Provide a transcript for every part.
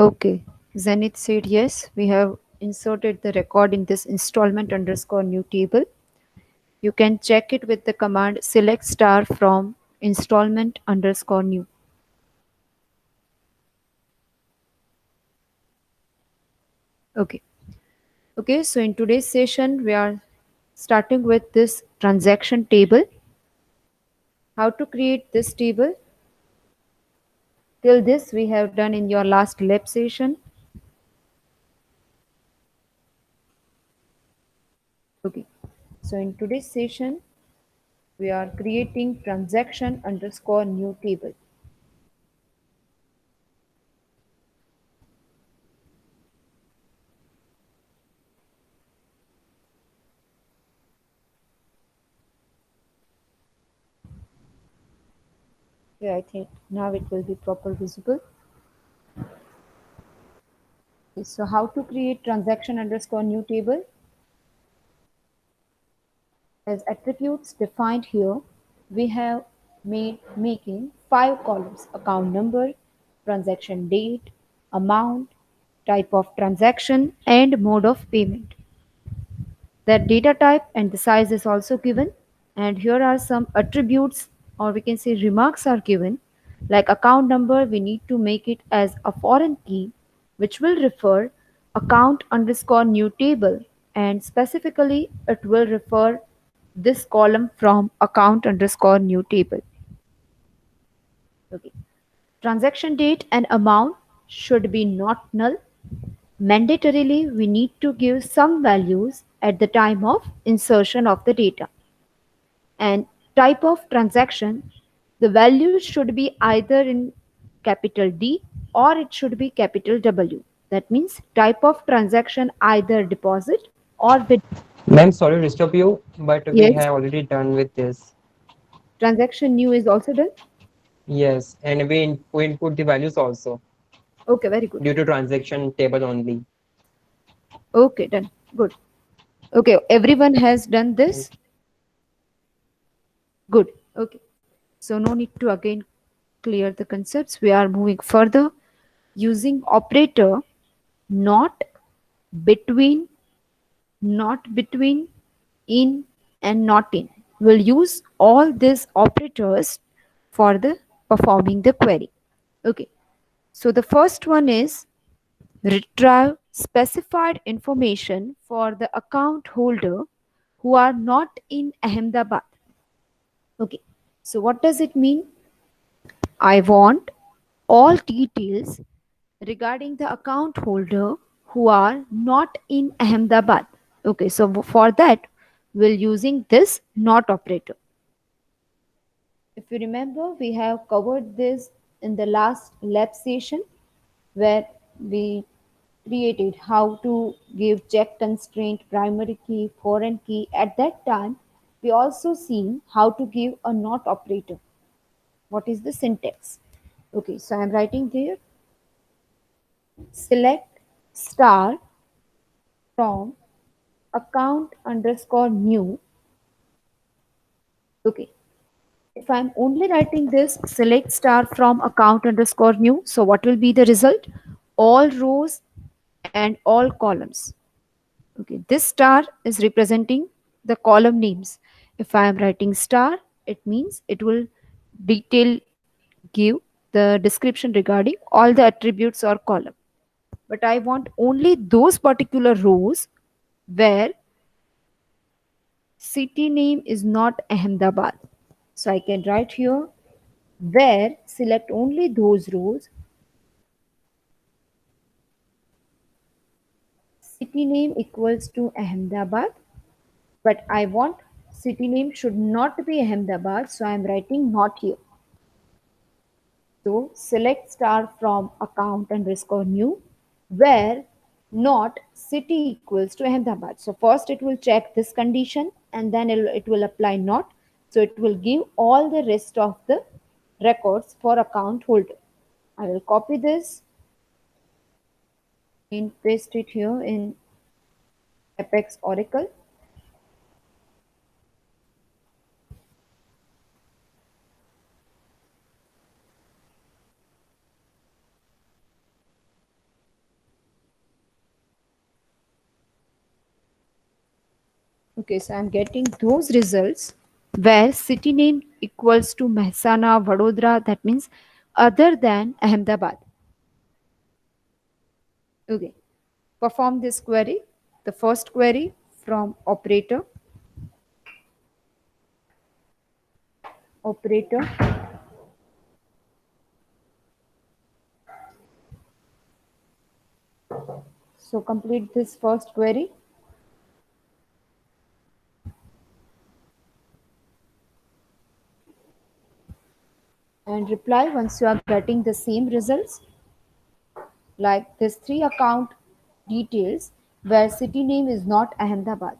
Okay. Zenith said yes. We have inserted the record in this installment underscore new table. You can check it with the command select star from installment underscore new. Okay. Okay. So in today's session, we are starting with this transaction table. How to create this table? Till this, we have done in your last lab session. Okay. So in today's session, we are creating transaction underscore new table. Yeah, I think now it will be proper visible. Okay, so how to create transaction underscore new table? As attributes defined here, we have made making 5 columns: account number, transaction date, amount, type of transaction, and mode of payment. That data type and the size is also given, and here are some attributes, or we can say remarks are given. Like account number, we need to make it as a foreign key which will refer account underscore new table, and specifically it will refer this column from account underscore new table. Okay. Transaction date and amount should be not null. Mandatorily, we need to give some values at the time of insertion of the data. And type of transaction, the values should be either in capital D or it should be capital W. That means type of transaction either deposit or with. Ma'am, sorry to disturb you, but we Yes, have already done with this. transaction new is also done. Yes, and we input the values also Okay, very good. due to transaction table only. Okay, done. Good. Okay, everyone has done And this. Good. Okay. So no need to again clear the concepts. We are moving further using operator not, between, not between, in, and not in. We'll use all these operators for the performing the query. Okay. So the first one is retrieve specified information for the account holder who are not in Ahmedabad. Okay. So what does it mean? I want all details regarding the account holder who are not in Ahmedabad. Okay, so for that, we'll using this not operator. If you remember, we have covered this in the last lab session where we created how to give check constraint, primary key, foreign key. At that time, we also seen how to give a not operator. What is the syntax? Okay, so I'm writing there select star from account underscore new. Okay. If I'm only writing this select star from account underscore new, so what will be the result? All rows and all columns. Okay. This star is representing the column names. If I am writing star, it means it will detail give the description regarding all the attributes or column. But I want only those particular rows where city name is not Ahmedabad. So I can write here where select only those rows. City name equals to Ahmedabad, but I want city name should not be Ahmedabad, so I am writing not here. So select star from account underscore new where not city equals to Ahmedabad. So first it will check this condition and then it will apply not. So it will give all the rest of the records for account holder. I will copy this and paste it here in Apex Oracle. Okay, so I'm getting those results where city name equals to Mehsana, Vadodara, that means other than Ahmedabad. Okay, perform this query. The first query from operator. So complete this first query and reply once you are getting the same results, like this three account details where city name is not Ahmedabad.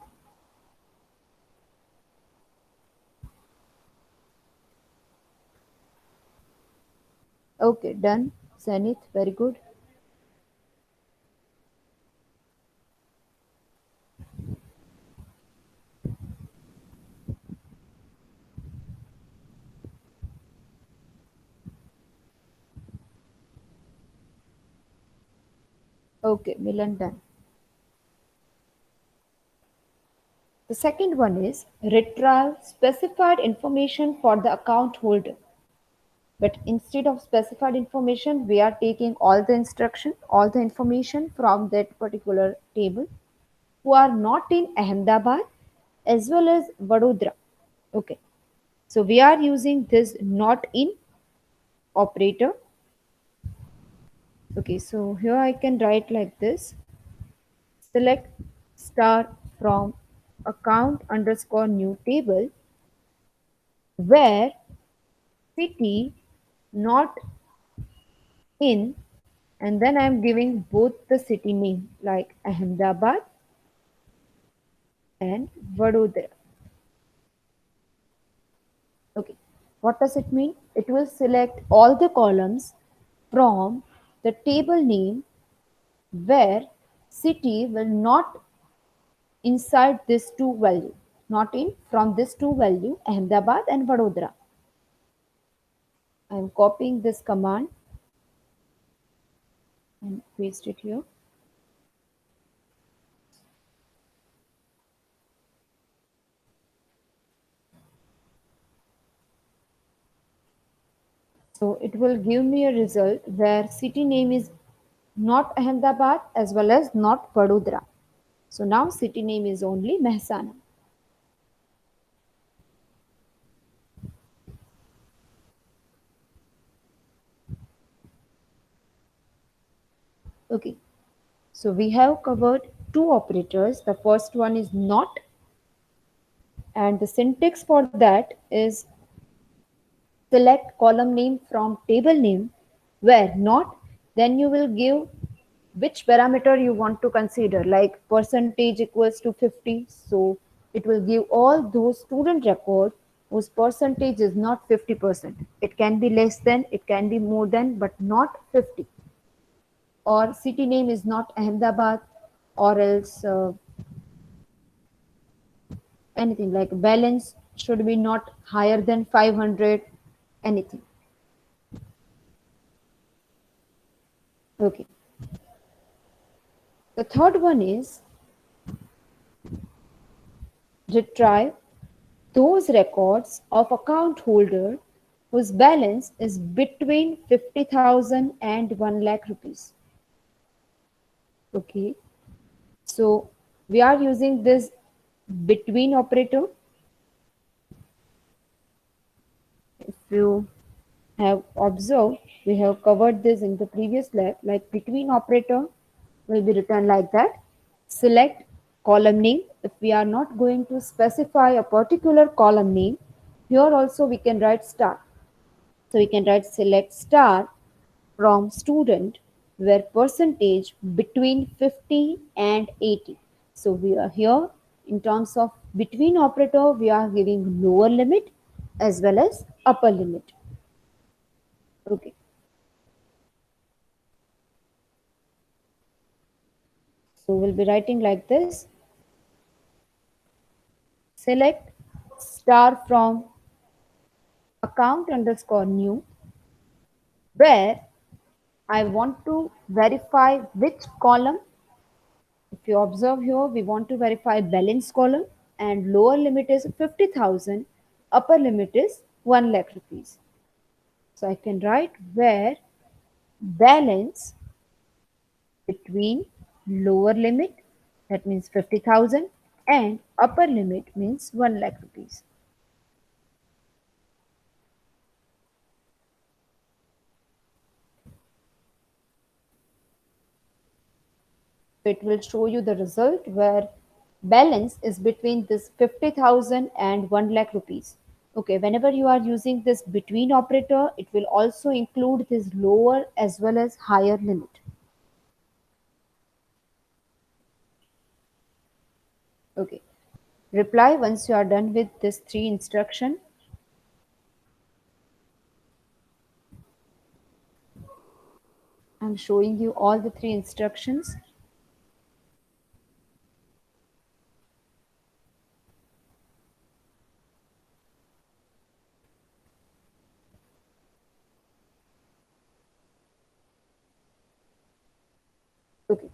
Okay, done. Zenith, very good. Okay, Milan, done. The second one is retrieve specified information for the account holder. But instead of specified information, we are taking all the instruction, all the information from that particular table who are not in Ahmedabad as well as Vadodara. Okay. So we are using this not in operator. Okay. So here I can write like this. Select star from account underscore new table where city not in, and then I'm giving both the city name like Ahmedabad and Vadodara. Okay, what does it mean? It will select all the columns from the table name where city will not inside this two value, not in from this two value Ahmedabad and Vadodara. I am copying this command and paste it here. So it will give me a result where city name is not Ahmedabad as well as not Vadodara. So now city name is only Mehsana. Okay, so we have covered two operators. The first one is not, and the syntax for that is select column name from table name where not, then you will give which parameter you want to consider, like percentage equals to 50. So it will give all those student record whose percentage is not 50%. It can be less than, it can be more than, but not 50. Or city name is not Ahmedabad, or else anything like balance should be not higher than 500, anything. Okay. The third one is retrieve those records of account holder whose balance is between 50,000 and 1 lakh rupees. Okay. So we are using this between operator. If you have observed, we have covered this in the previous lab, like between operator will be written like that. Select column name. If we are not going to specify a particular column name, here also we can write star. So we can write select star from student where percentage between 50 and 80. So we are here in terms of between operator, we are giving lower limit as well as upper limit. Okay. So we'll be writing like this. Select star from account underscore new where I want to verify which column. If you observe here, we want to verify balance column. and lower limit is 50,000, upper limit is 1 lakh rupees. So I can write where balance between lower limit, that means 50,000, and upper limit means 1 lakh rupees. So it will show you the result where balance is between this 50,000 and 1 lakh rupees. Okay, whenever you are using this between operator, it will also include this lower as well as higher limit. Okay, reply once you are done with this three instruction. I'm showing you all the three instructions. Okay,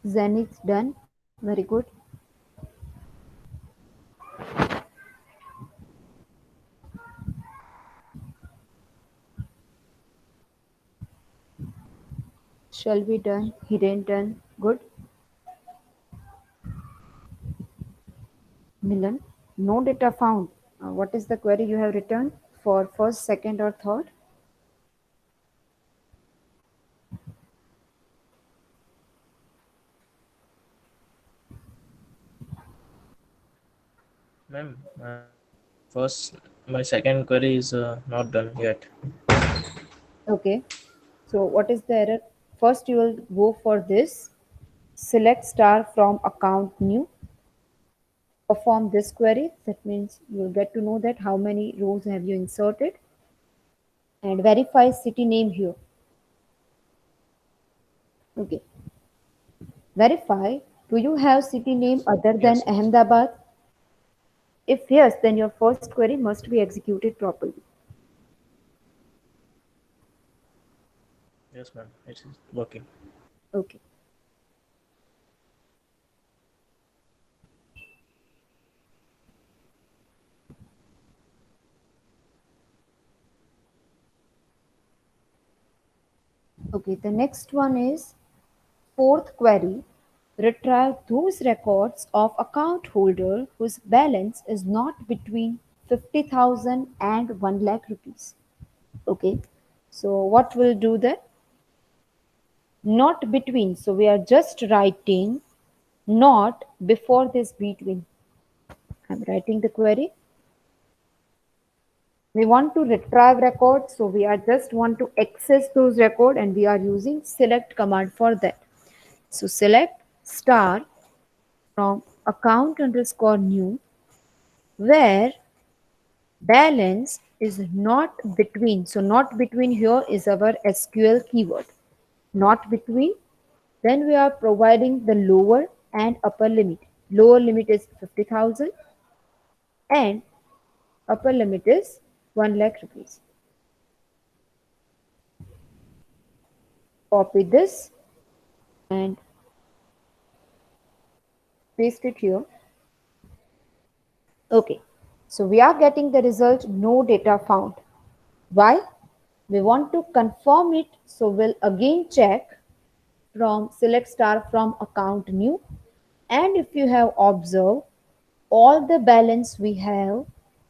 Zenith done. Very good. Shall be done. Hidden done. Good. Milan, no data found. What is the query you have written for first, second, or third? Ma'am, first, my second query is not done yet. Okay. So what is the error? First, you will go for this. Select star from account new. Perform this query. That means you will get to know that how many rows have you inserted, and verify city name here. Okay. Verify. Do you have city name other than Yes, yes. Ahmedabad? If yes, then your first query must be executed properly. Yes, ma'am. It is working. Okay. Okay. The next one is fourth query. Retrieve those records of account holder whose balance is not between 50,000 and 1 lakh rupees. Okay. So what will do that? Not between. So we are just writing not before this between. I'm writing the query. We want to retrieve records, so we are just want to access those record, and we are using select command for that. So select star from account underscore new where balance is not between. So not between here is our SQL keyword. Not between. Then we are providing the lower and upper limit. Lower limit is 50,000 and upper limit is 1 lakh rupees. Copy this and paste it here. Okay, so we are getting the result no data found. Why? We want to confirm it, so we'll again check from select star from account new, and if you have observed all the balance we have,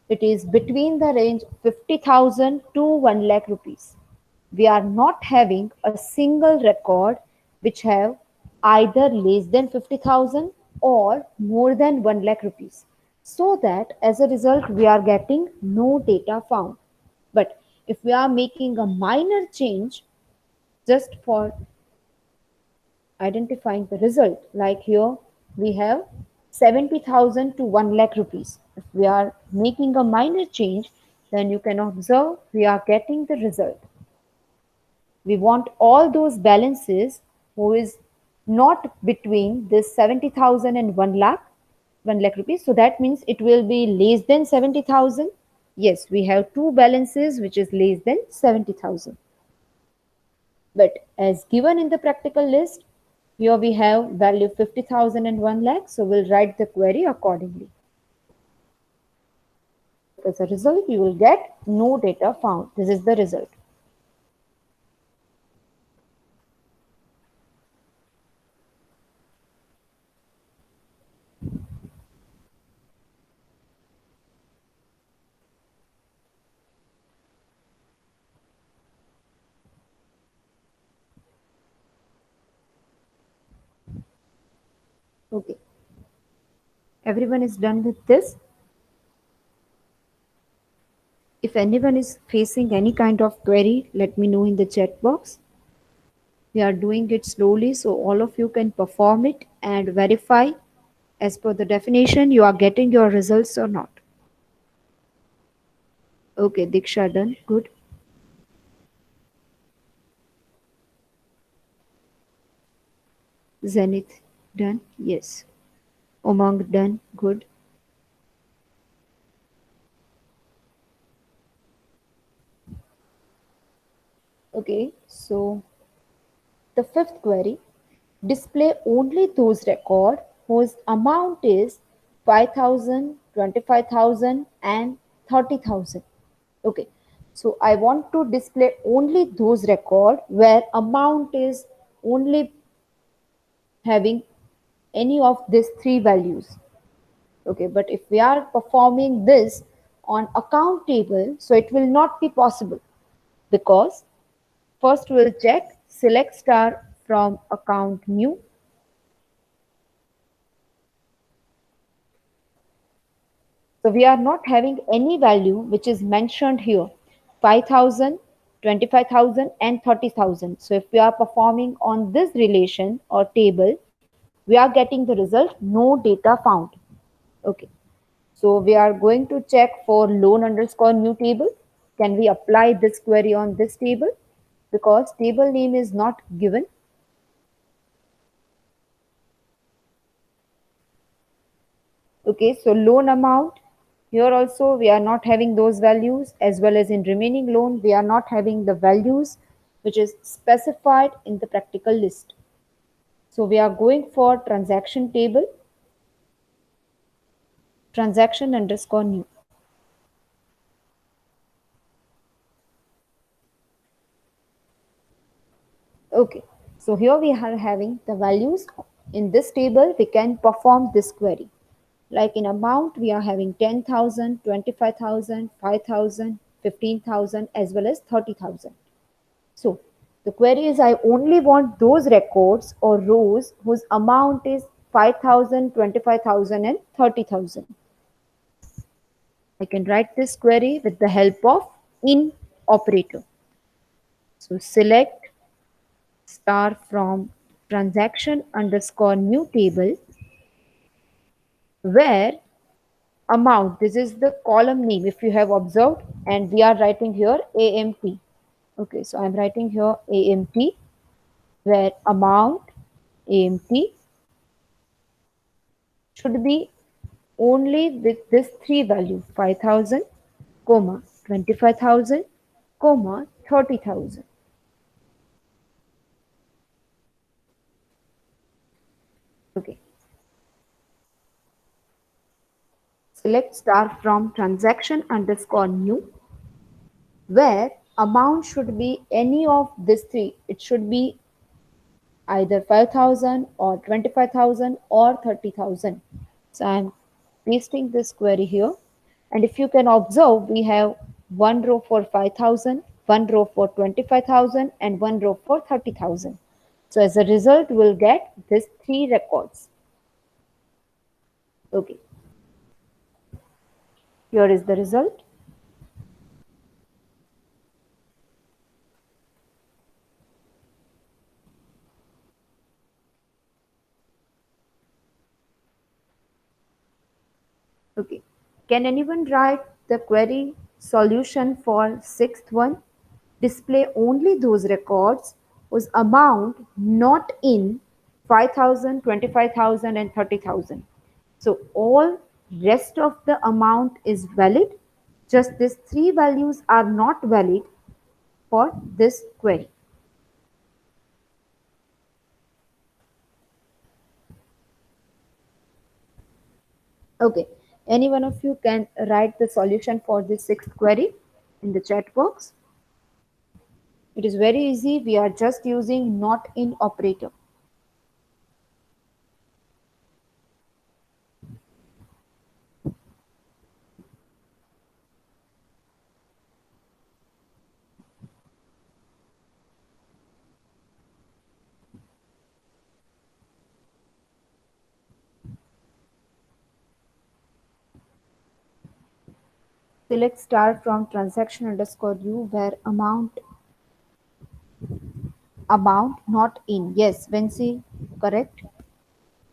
it is between the range 50,000 to 1 lakh rupees. We are not having a single record which have either less than 50,000 or more than 1 lakh rupees. So that as a result, we are getting no data found. But if we are making a minor change just for identifying the result, like here we have 70,000 to 1 lakh rupees. If we are making a minor change, then you can observe we are getting the result. We want all those balances who is not between this 70,000 and 1 lakh, 1 lakh rupees. So that means it will be less than 70,000. Yes, we have two balances which is less than 70,000. But as given in the practical list, Here we have value 50,000 and 1 lakh, so we'll write the query accordingly. As a result, you will get no data found. This is the result. Okay, everyone is done with this. If anyone is facing any kind of query, let me know in the chat box. We are doing it slowly so all of you can perform it and verify as per the definition you are getting your results or not. Okay, Diksha done. Good. Zenith done. Yes. Umang done. Good. Okay, so the fifth query, display only those record whose amount is 5,000, 25,000, and 30,000. Okay, so I want to display only those record where amount is only having any of these three values. Okay, but if we are performing this on account table, so it will not be possible because first we'll check select star from account new. So we are not having any value which is mentioned here 5,000, 25,000, and 30,000. So if we are performing on this relation or table, we are getting the result no data found. Okay. So we are going to check for loan underscore new table. Can we apply this query on this table? Because table name is not given. Okay, so loan amount, here also we are not having those values, as well as in remaining loan we are not having the values which is specified in the practical list. So we are going for transaction table, transaction underscore new. Okay, so here we are having the values. In this table we can perform this query. Like in amount we are having 10,000, 25,000, 5,000, 15,000, as well as 30,000. So the query is I only want those records or rows whose amount is 5,000, 25,000, and 30,000. I can write this query with the help of in operator. So select star from transaction underscore new table where amount, this is the column name if you have observed, and we are writing here AMT. Okay, so I'm writing here AMT where amount AMT should be only with this three value 5,000, comma 25,000, comma 30,000. Okay. Select star from transaction underscore new where amount should be any of these three. It should be either 5,000 or 25,000 or 30,000. So I'm pasting this query here. And if you can observe, we have one row for 5,000, one row for 25,000, and one row for 30,000. So as a result, we'll get these three records. Okay. Here is the result. Okay. Can anyone write the query solution for sixth one? Display only those records whose amount not in 5,000, 25,000, and 30,000. So all rest of the amount is valid. Just these three values are not valid for this query. Okay, any one of you can write the solution for this sixth query in the chat box. It is very easy. We are just using not in operator. Select star from transaction underscore u where amount not in. Yes, Vinci, correct.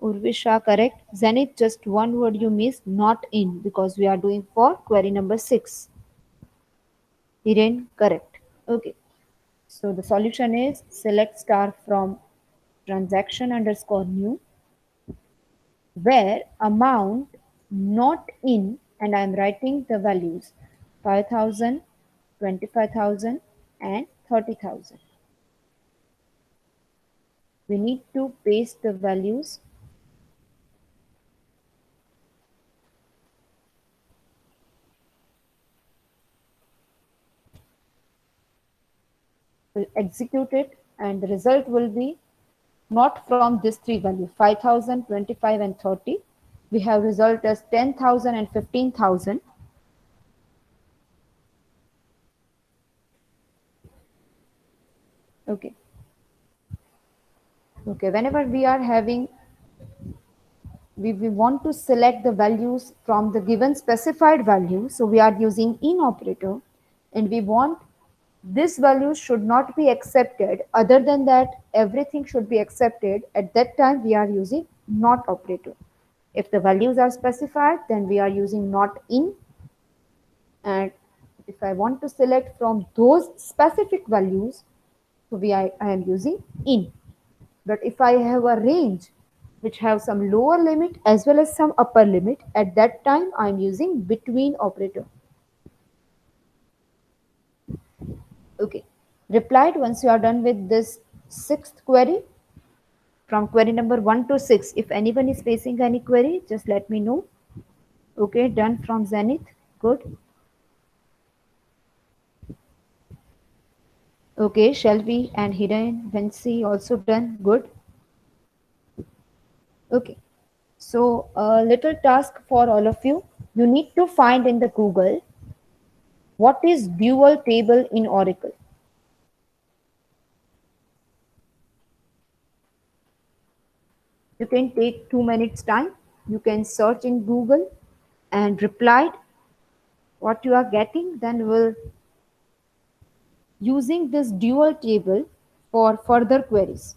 Urvisha, correct. Zenith, just one word you missed, not in, because we are doing for query number 6. Hiren, correct. Okay. So the solution is select star from transaction underscore new where amount not in, and I am writing the values 5,000, 25,000, and 30,000. We need to paste the values. We'll execute it and the result will be not from this three value 5,000, 25, and 30. We have result as 10,000 and 15,000. Okay. Okay, whenever we are having, we want to select the values from the given specified value. So we are using in operator and we want this value should not be accepted. Other than that, everything should be accepted. At that time, we are using not operator. If the values are specified, then we are using not in. And if I want to select from those specific values, so I am using in. But if I have a range which have some lower limit as well as some upper limit, at that time I am using between operator. Okay. Replied once you are done with this sixth query from query number 1 to 6. If anyone is facing any query, just let me know. Okay, done from Zenith. Good. Okay, Shelby and Hiren, Vinci also done. Good. Okay. So a little task for all of you. You need to find in the Google what is dual table in Oracle. You can take 2 minutes time. You can search in Google and reply what you are getting. Then we'll using this dual table for further queries.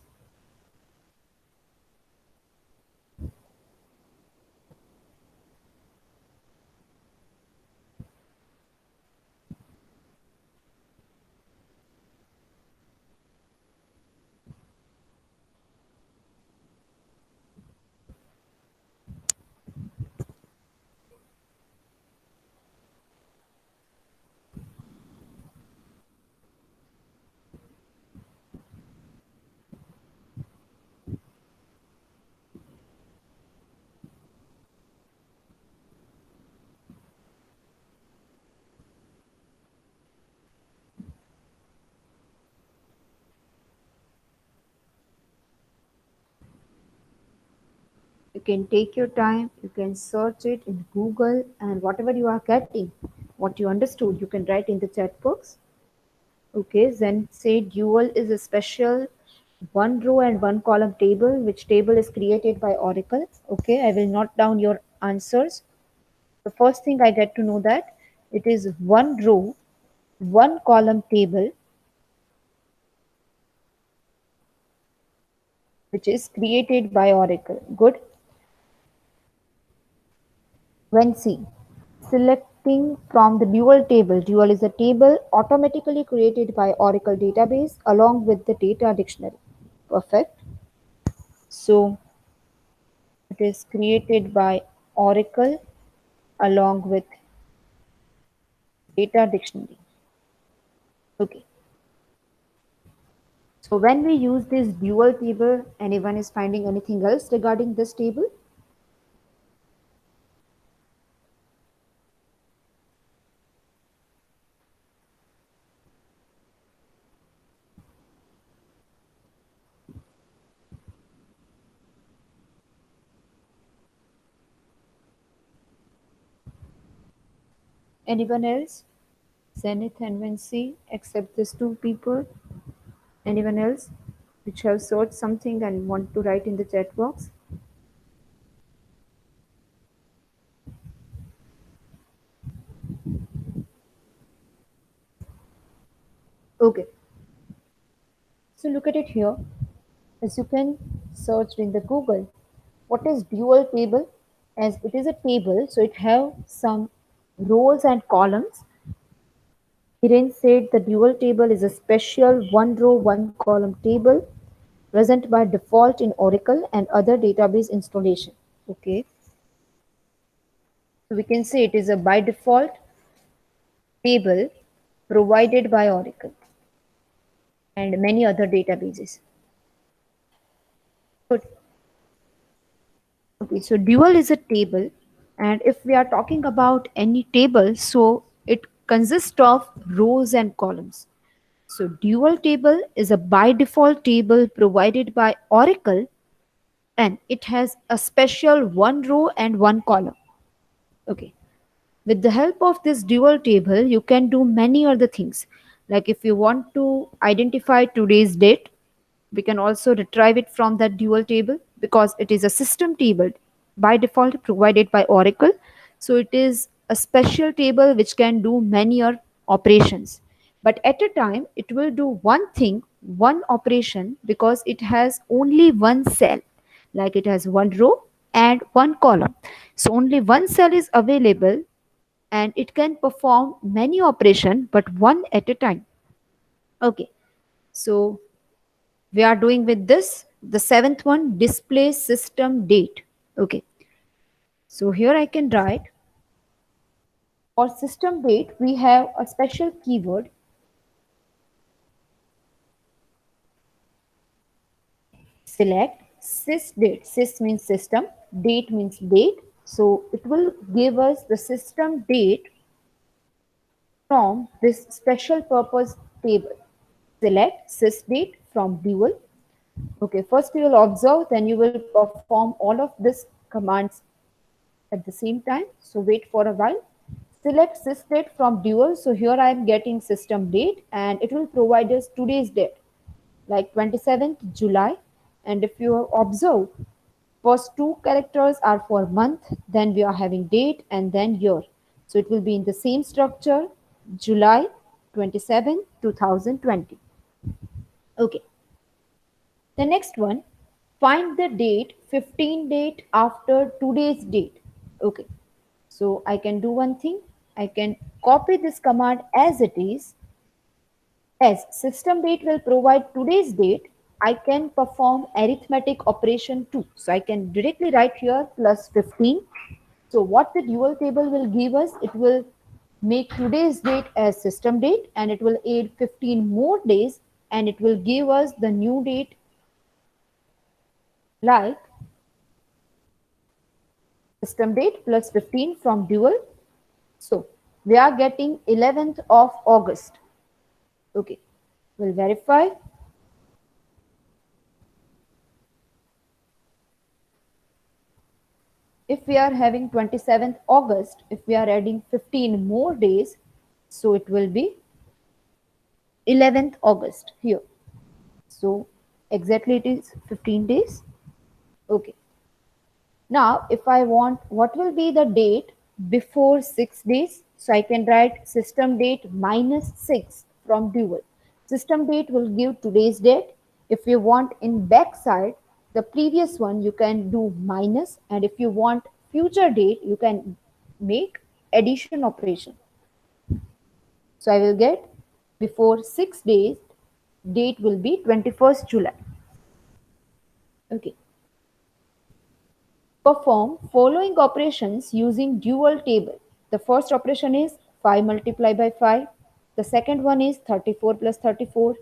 You can take your time, you can search it in Google, and whatever you are getting, what you understood, you can write in the chat box. Okay, then say dual is a special one row and one column table, which table is created by Oracle. Okay, I will note down your answers. The first thing I get to know that it is one row, one column table, which is created by Oracle. Good. When C, selecting from the dual table. Dual is a table automatically created by Oracle database along with the data dictionary. Perfect. So it is created by Oracle along with data dictionary. Okay. So when we use this dual table, anyone is finding anything else regarding this table? Anyone else? Zenith and Vinci, except these two people. Anyone else which have searched something and want to write in the chat box? Okay, so look at it here. As you can search in the Google, what is dual table? As it is a table, so it have some rows and columns. Hiren said the dual table is a special one row, one column table present by default in Oracle and other database installation. Okay, so we can say it is a by default table provided by Oracle and many other databases. Good. Okay, so dual is a table, and if we are talking about any table, so it consists of rows and columns. So dual table is a by default table provided by Oracle, and it has a special one row and one column. Okay. With the help of this dual table, you can do many other things. Like if you want to identify today's date, we can also retrieve it from that dual table because it is a system table by default provided by Oracle. So it is a special table which can do many operations. But at a time, it will do one thing, one operation because it has only one cell. Like it has one row and one column. So only one cell is available and it can perform many operation but one at a time. Okay, so we are doing with this the seventh one, display system date. Okay, so here I can write for system date we have a special keyword select sys date. Sys means system, date means date, so it will give us the system date from this special purpose table. Select sysdate from dual. Okay, first you will observe, then you will perform all of this commands at the same time. So wait for a while. Select sysdate from dual. So here I am getting system date and it will provide us today's date like 27th July. And if you observe, first two characters are for month, then we are having date and then year. So it will be in the same structure, July 27, 2020. Okay. The next one, find the date, 15 date after today's date. Okay. So I can do one thing. I can copy this command as it is. As system date will provide today's date, I can perform arithmetic operation too. So I can directly write here plus 15. So what the dual table will give us, it will make today's date as system date and it will add 15 more days and it will give us the new date like system date plus 15 from dual. So we are getting 11th of August. Okay, we'll verify. If we are having 27th August, if we are adding 15 more days, so it will be 11th August here. So exactly it is 15 days. Okay. Now, if I want what will be the date before 6 days, so I can write system date minus 6 from dual. System date will give today's date. If you want in backside, the previous one you can do minus, and if you want future date, you can make addition operation. So I will get before 6 days, date will be 21st July. Okay. Perform following operations using dual table. The first operation is 5 multiplied by 5. The second one is 34 plus 34.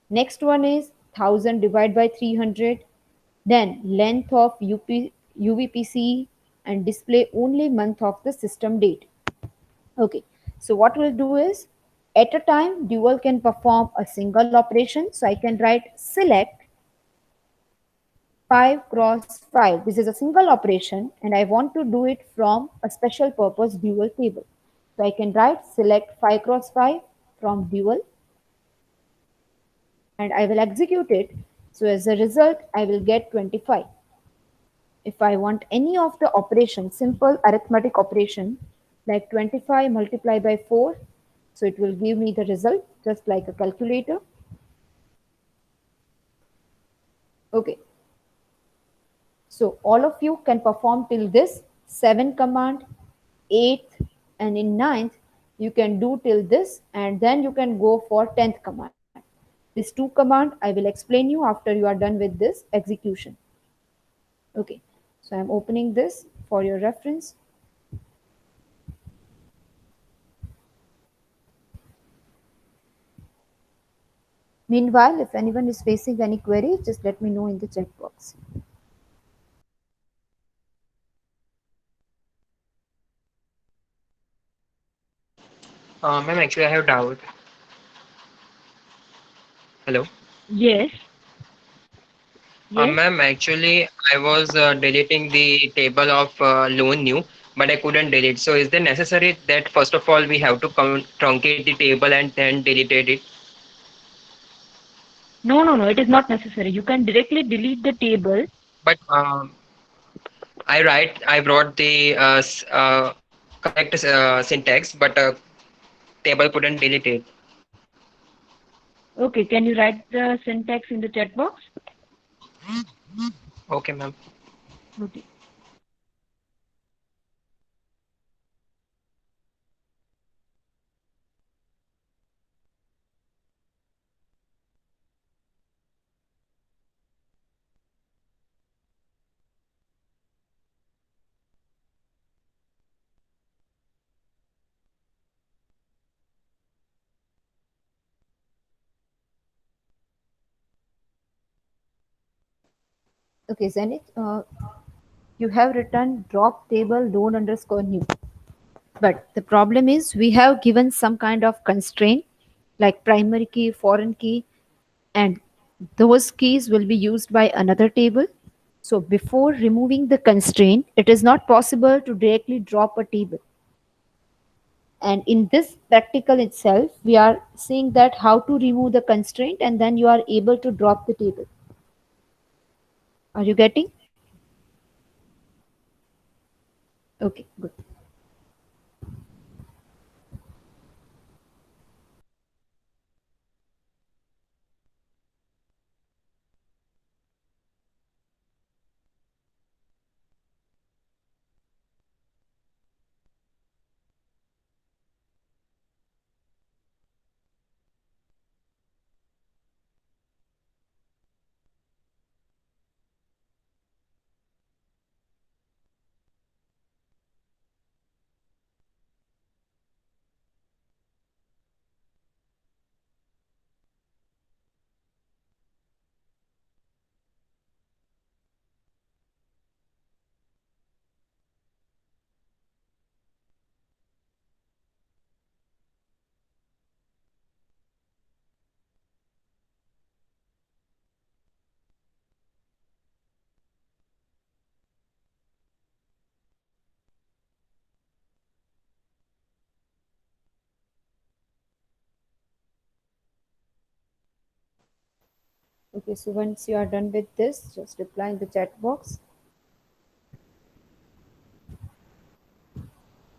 Next one is 1000 divided by 300. Then length of UVPC and display only month of the system date. Okay, so what we'll do is at a time dual can perform a single operation. So I can write select 5 cross 5. This is a single operation and I want to do it from a special purpose dual table. So I can write select 5 cross 5 from dual and I will execute it. So as a result, I will get 25. If I want any of the operation, simple arithmetic operation like 25 multiplied by 4, so it will give me the result just like a calculator. Okay, so all of you can perform till this 7 command, 8th and in ninth you can do till this and then you can go for 10th command. This 2 command I will explain you after you are done with this execution. Okay, so I am opening this for your reference. Meanwhile, if anyone is facing any query, just let me know in the chat box. Ma'am, actually, I have doubt. Hello. Yes, yes. Ma'am, actually, I was deleting the table of loan new, but I couldn't delete. So, is there necessary that first of all we have to truncate the table and then delete it? No, no, no. It is not necessary. You can directly delete the table. But I wrote the correct syntax, but table couldn't delete it. Okay, can you write the syntax in the chat box? Okay, ma'am. Okay. Okay, Zenith, you have written drop table loan underscore new. But the problem is we have given some kind of constraint like primary key, foreign key, and those keys will be used by another table. So before removing the constraint, it is not possible to directly drop a table. And in this practical itself, we are seeing that how to remove the constraint and then you are able to drop the table. Are you getting? Okay, good. Okay, so once you are done with this, just reply in the chat box.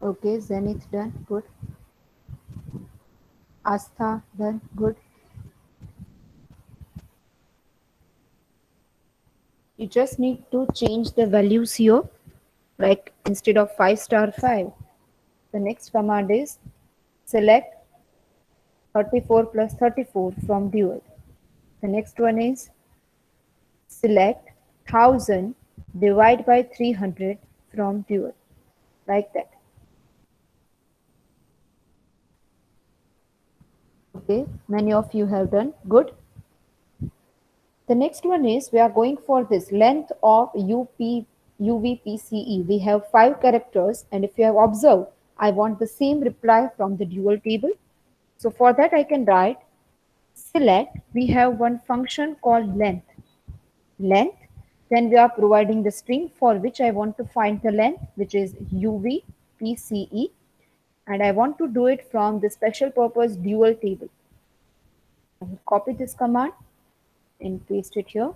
Okay, Zenith done, good. Astha done, good. You just need to change the values here, like instead of 5 star 5, the next command is select 34 plus 34 from dual. The next one is select 1000 divide by 300 from dual, like that. Okay, many of you have done, good. The next one is we are going for this length of UVPCE. We have 5 characters and if you have observed, I want the same reply from the dual table. So for that I can write select, we have one function called length. Length, then we are providing the string for which I want to find the length, which is UVPCE. and I want to do it from the special purpose dual table. I will copy this command and paste it here.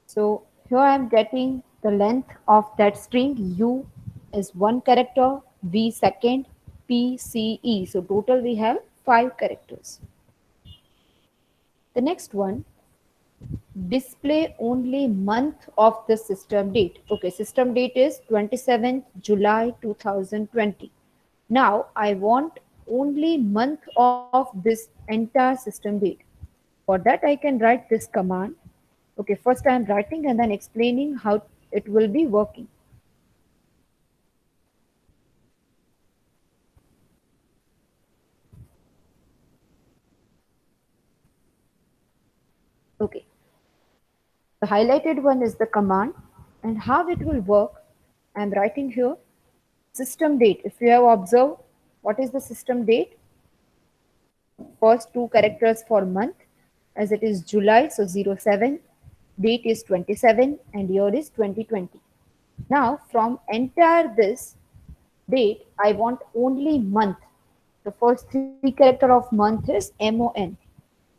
So here I am getting the length of that string. U is one character, V second, P, C, E. So total we have 5 characters. The next one, display only month of the system date. Okay, system date is 27th July 2020. Now I want only month of this entire system date. For that I can write this command. Okay, first I am writing and then explaining how it will be working. Okay, the highlighted one is the command, and how it will work. I am writing here system date. If you have observed, what is the system date? First two characters for month, as it is July, so 07, date is 27 and year is 2020. Now from entire this date, I want only month. The first three character of month is MON.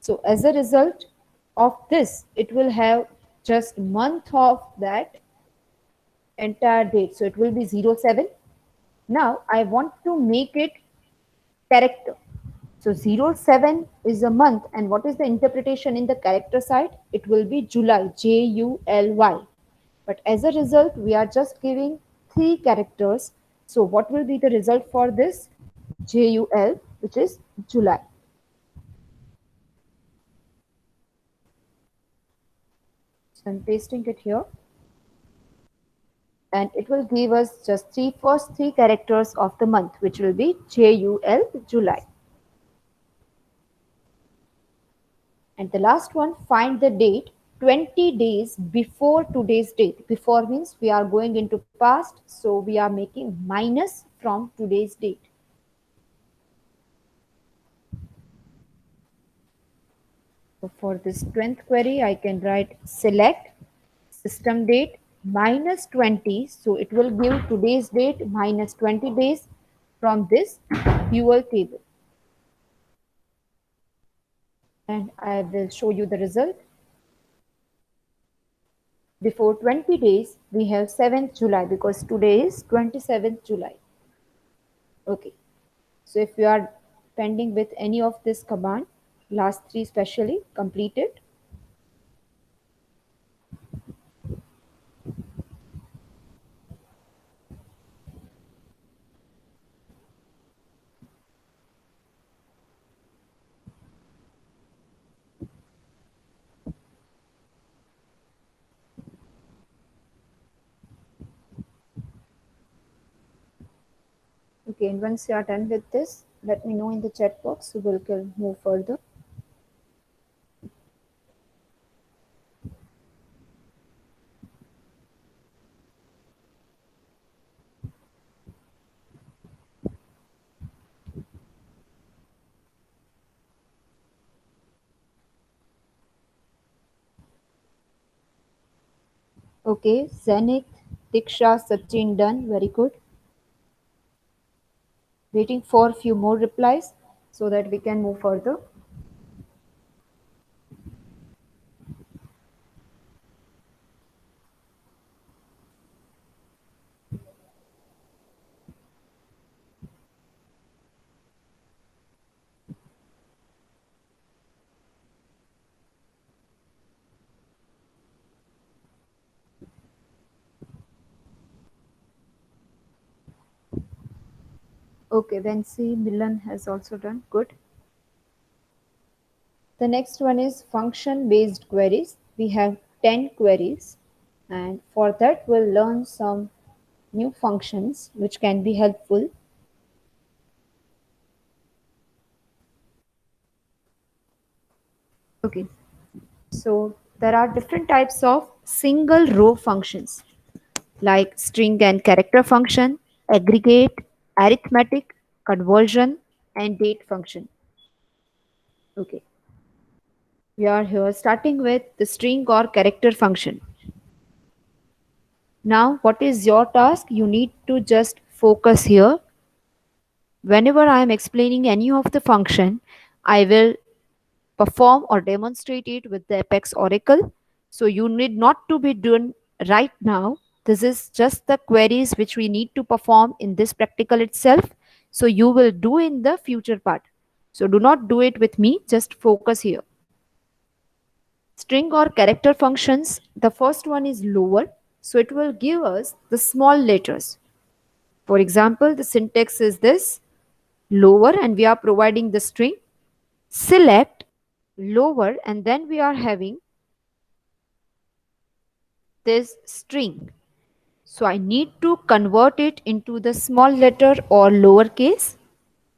So as a result of this, it will have just month of that entire date. So it will be 07. Now I want to make it character. So 07 is a month, and what is the interpretation in the character side? It will be July, July. But as a result, we are just giving 3 characters. So what will be the result for this? JUL, which is July. So I'm pasting it here. And it will give us just first three characters of the month, which will be JUL, July. And the last one, find the date 20 days before today's date. Before means we are going into past, so we are making minus from today's date. So for this 20th query, I can write select system date minus 20. So it will give today's date minus 20 days from this dual table. And I will show you the result. Before 20 days, we have 7th July because today is 27th July. Okay. So if you are pending with any of this command, last three especially, complete it. Okay, and once you are done with this, let me know in the chat box so we can move further. Okay, Zenith, Diksha, Sachin done. Very good. Waiting for a few more replies so that we can move further. Okay, Vensi, Milan has also done. Good. The next one is function-based queries. We have 10 queries, and for that we'll learn some new functions which can be helpful. Okay, so there are different types of single row functions like string and character function, aggregate, arithmetic, conversion, and date function. Okay, we are here starting with the string or character function. Now, what is your task? You need to just focus here Whenever I am explaining any of the function, I will perform or demonstrate it with the Apex Oracle. So you need not to be doing right now. This is just the queries which we need to perform in this practical itself. So you will do in the future part. So do not do it with me, just focus here. String or character functions, the first one is lower. So it will give us the small letters. For example, the syntax is this lower and we are providing the string select lower and then we are having this string. So I need to convert it into the small letter or lowercase,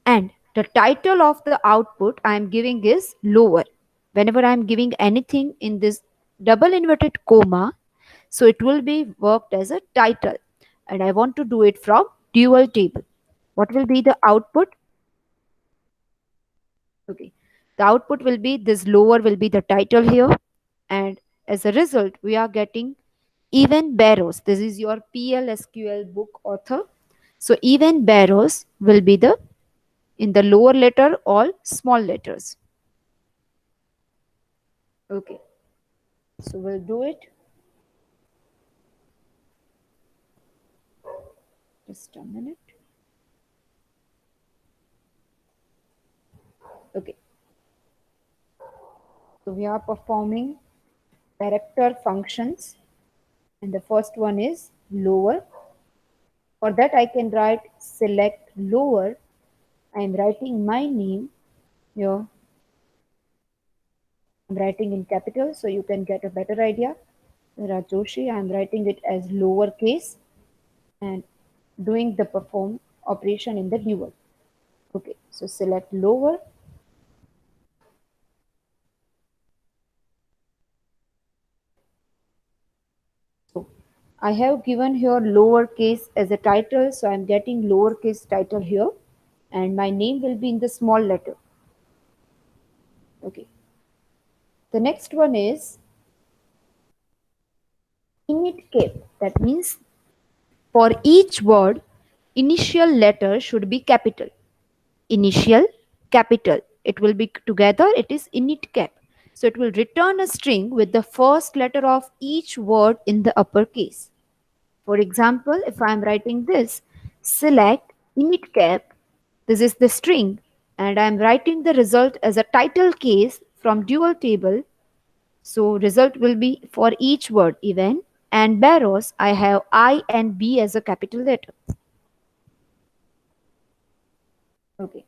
and the title of the output I am giving is lower. Whenever I am giving anything in this double inverted comma, so it will be worked as a title, and I want to do it from dual table. What will be the output? Okay, the output will be this lower will be the title here, and as a result we are getting even Barrows. This is your PLSQL book author. So even Barrows will be the in the lower letter all small letters. Okay, so we'll do it. Just a minute. Okay, so we are performing character functions, and the first one is lower. For that I can write select lower. I am writing my name here. I'm writing in capital so you can get a better idea. Rajoshi, I'm writing it as lowercase and doing the perform operation in the dual. Okay, so select lower. So I have given here lowercase as a title, so I'm getting lowercase title here, and my name will be in the small letter. Okay. The next one is init cap. That means for each word, initial letter should be capital. Initial, capital. It will be together, it is init cap. So it will return a string with the first letter of each word in the uppercase. For example, if I am writing this, select init cap, this is the string, and I am writing the result as a title case from dual table. So result will be for each word even, and Barrows I have I and B as a capital letter. Okay.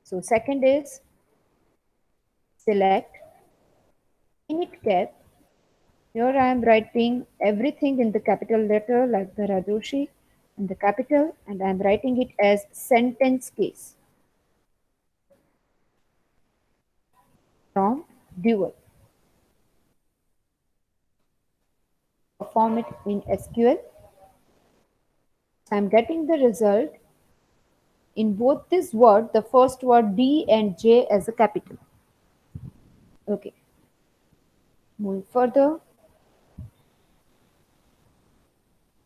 So second is select init cap. Here I am writing everything in the capital letter like the Rajoshi in the capital, and I am writing it as sentence case from dual. Perform it in SQL. I am getting the result in both this word, the first word D and J as a capital. Okay. Moving further.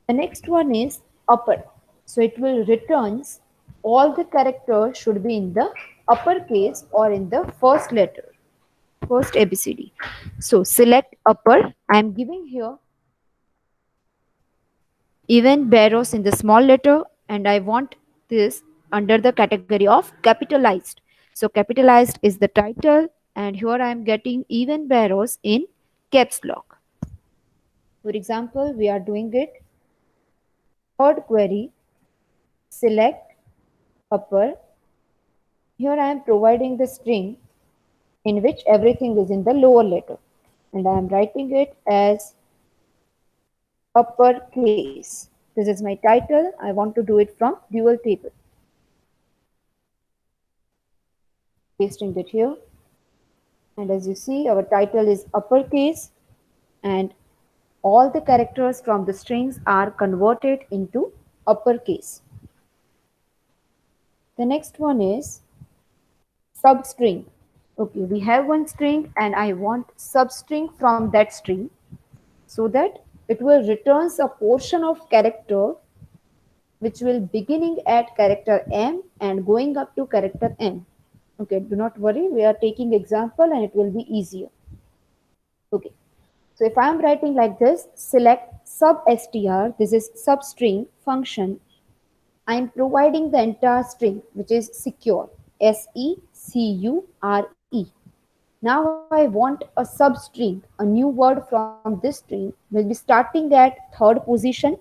The next one is upper. So it will returns all the characters should be in the uppercase or in the first letter, first ABCD. So select upper. I am giving here even Barrows in the small letter, and I want this under the category of capitalized. So capitalized is the title, and here I am getting even Barrows in caps lock. For example, we are doing it. Third query, select upper. Here I am providing the string in which everything is in the lower letter, and I am writing it as uppercase. This is my title. I want to do it from dual table. Pasting it here, and as you see, our title is uppercase, and all the characters from the strings are converted into uppercase. The next one is substring. Okay, we have one string and I want substring from that string, so that it will returns a portion of character which will beginning at character M and going up to character N. Okay, do not worry, we are taking example and it will be easier. Okay, so if I am writing like this, select sub str, this is substring function. I am providing the entire string which is secure, secure. Now I want a substring, a new word from this string will be starting at third position.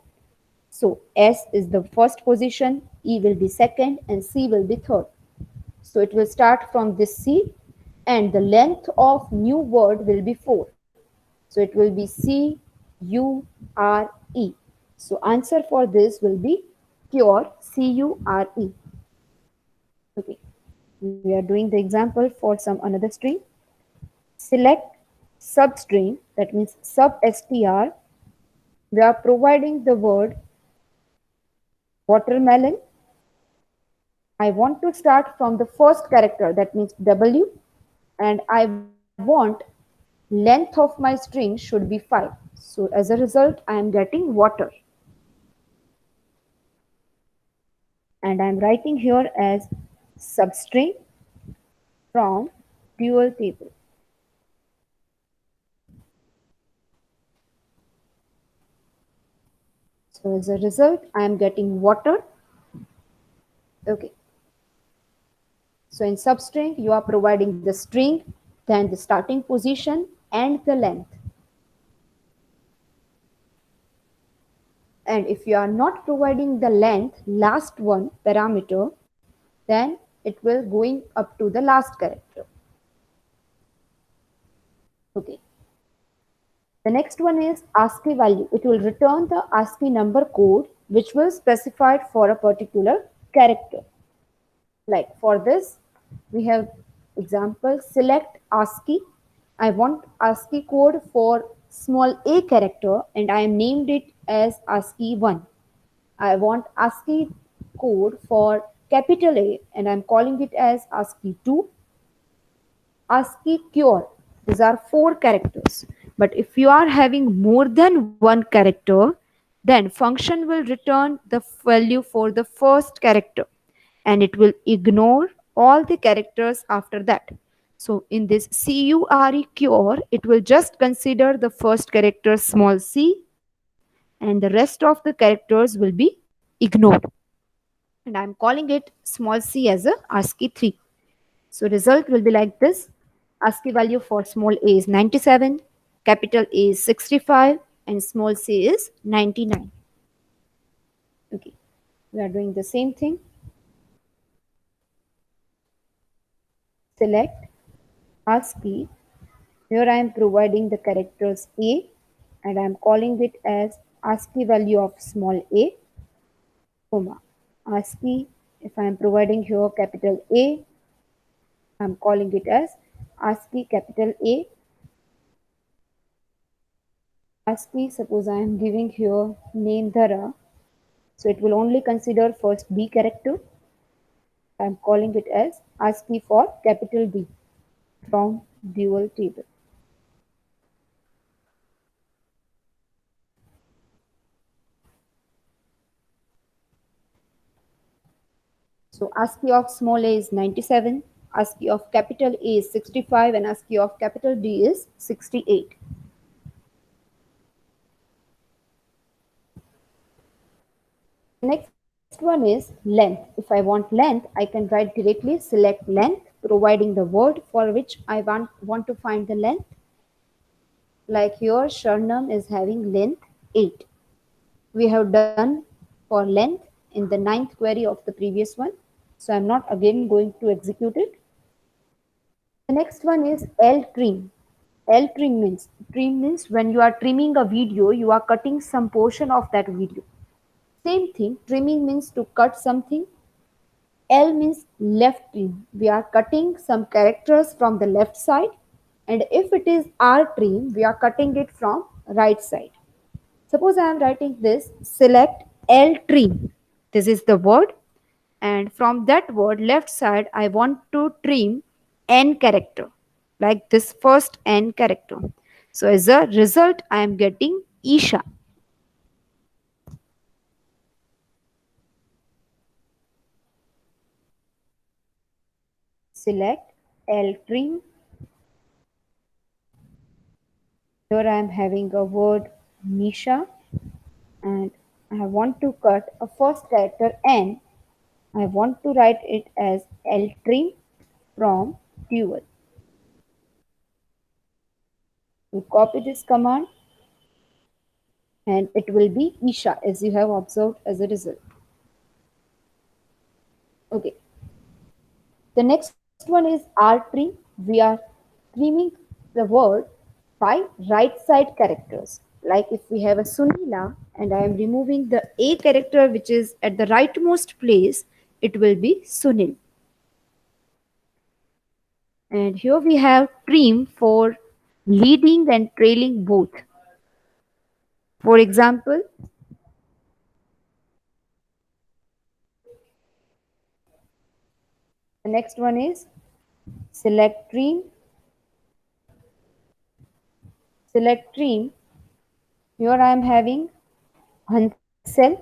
So S is the first position, E will be second and C will be third. So it will start from this C and the length of new word will be 4. So it will be CURE. So answer for this will be cure, CURE. Okay, we are doing the example for some another string. Select substring, that means sub str. We are providing the word watermelon. I want to start from the first character, that means W, and I want length of my string should be 5. So as a result, I am getting water. And I am writing here as substring from dual table. So as a result, I am getting water. Okay. So in substring, you are providing the string, then the starting position and the length. And if you are not providing the length, last one parameter, then it will going up to the last character. Okay. The next one is ASCII value. It will return the ASCII number code which was specified for a particular character. Like for this, we have example, select ASCII. I want ASCII code for small a character and I am named it as ASCII 1. I want ASCII code for capital A and I'm calling it as ASCII 2. ASCII cure, these are 4 characters. But if you are having more than one character, then function will return the value for the first character and it will ignore all the characters after that. So in this CURE cure, it will just consider the first character small c and the rest of the characters will be ignored. And I'm calling it small c as a ASCII 3. So result will be like this. ASCII value for small a is 97, capital A is 65 and small c is 99. Okay, we are doing the same thing. Select ASCII. Here I am providing the characters A and I am calling it as ASCII value of small a, comma. ASCII, if I am providing here capital A, I am calling it as ASCII capital A. ASCII, suppose I am giving here name Dhara, so it will only consider first B character. I am calling it as ASCII for capital B from dual table. So ASCII of small a is 97, ASCII of capital A is 65 and ASCII of capital B is 68. Next one is length. If I want length, I can write directly select length, providing the word for which I want to find the length. Like here, Sharnam is having length 8. We have done for length in the 9th query of the previous one. So I'm not again going to execute it. The next one is L trim. L trim means when you are trimming a video, you are cutting some portion of that video. Same thing, trimming means to cut something. L means left trim. We are cutting some characters from the left side. And if it is R trim, we are cutting it from right side. Suppose I am writing this, select L trim. This is the word. And from that word left side, I want to trim N character. Like this first N character. So as a result, I am getting Isha. select L trim. Here I am having a word Nisha, and I want to cut a first character N. I want to write it as L trim from dual. We copy this command and it will be Isha as you have observed as a result. Okay. The next one is R trim. We are trimming the word by right side characters. Like if we have a Sunila and I am removing the A character which is at the rightmost place, it will be Sunil. And here we have trim for leading and trailing both. For example, the next one is select trim. Select trim. Here I am having Hansel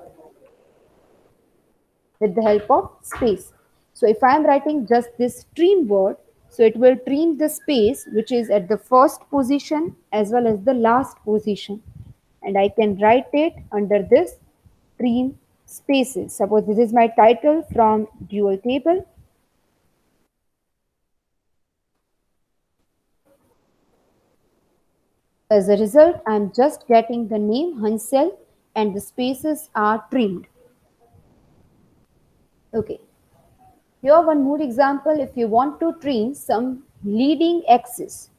with the help of space. So if I am writing just this trim word, so it will trim the space which is at the first position as well as the last position. And I can write it under this trim spaces. Suppose this is my title from dual table. As a result, I am just getting the name Hansel and the spaces are trimmed. Okay. Here one more example, if you want to trim some leading axis.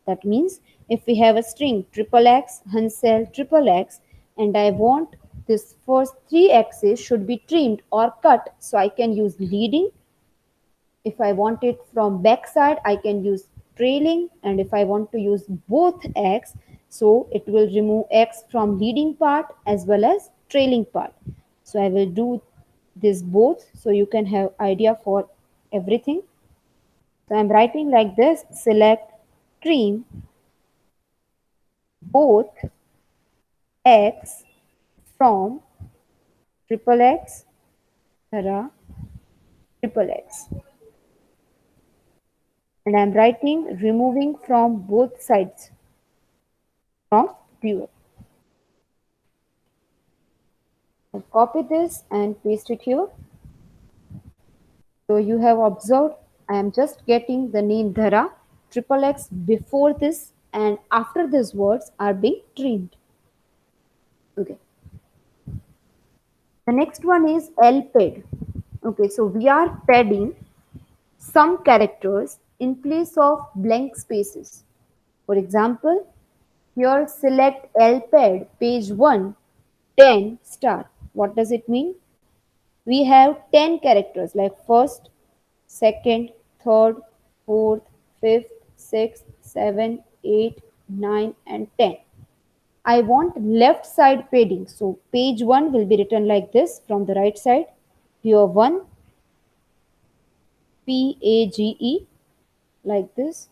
That means if we have a string triple X, Hansel, triple X, and I want this first three axes should be trimmed or cut, so I can use leading. If I want it from back side, I can use trailing, and if I want to use both X, so it will remove X from leading part as well as trailing part. So I will do this both so you can have idea for everything. So I'm writing like this, select trim both X from triple X, triple X. And I'm writing removing from both sides from dual. I'll copy this and paste it here. So you have observed I am just getting the name Dhara, triple X before this and after these words are being trimmed. Okay. The next one is LPAD. Okay, so we are padding some characters in place of blank spaces. For example, here select LPAD page 1, 10 star. What does it mean? We have 10 characters like first, second, third, fourth, fifth, sixth, 7, 8, 9 and 10. I want left side padding. So page 1 will be written like this from the right side. Here 1, PAGE like this.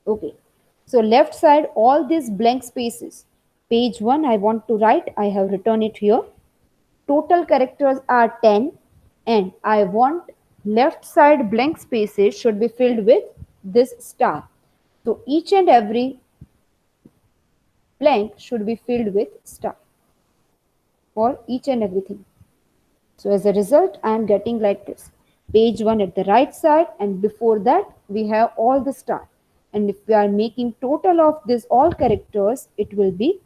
Okay. So left side all these blank spaces. Page 1 I want to write. I have written it here. Total characters are 10 and I want left side blank spaces should be filled with this star. So each and every blank should be filled with star for each and everything. So as a result, I am getting like this. Page 1 at the right side and before that we have all the star. And if we are making total of this all characters, it will be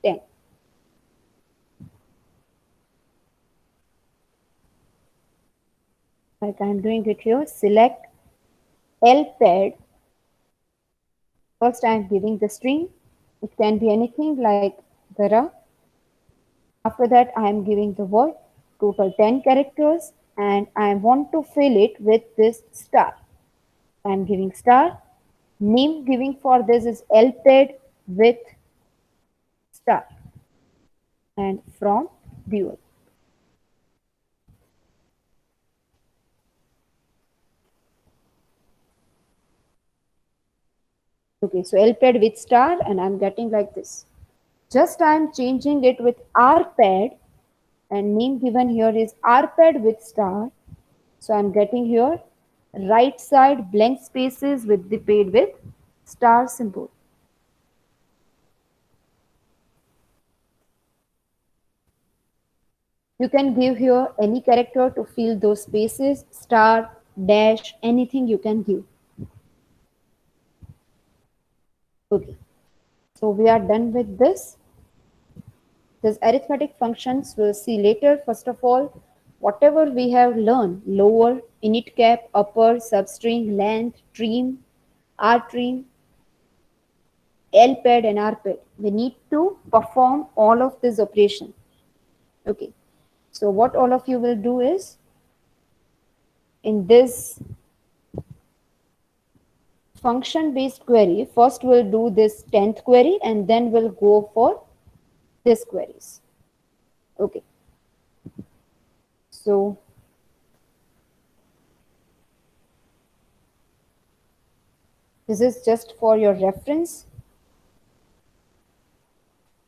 10. Like I am doing it here, select LPAD. First I am giving the string. It can be anything like Dhara. After that I am giving the word, total 10 characters and I want to fill it with this star. I am giving star. Name giving for this is LPAD with star and from dual. Okay, so LPAD with star and I'm getting like this. Just I am changing it with RPAD and name given here is RPAD with star. So I'm getting here Right side blank spaces will be paid with star symbol. You can give here any character to fill those spaces, star, dash, anything you can give. Okay, so we are done with this. These arithmetic functions we'll see later. First of all, whatever we have learned, lower, init cap, upper, substring, length, trim, rtrim, lpad and rpad. We need to perform all of this operation. Okay, so what all of you will do is, in this function based query, first we'll do this 10th query and then we'll go for this queries. Okay, so this is just for your reference.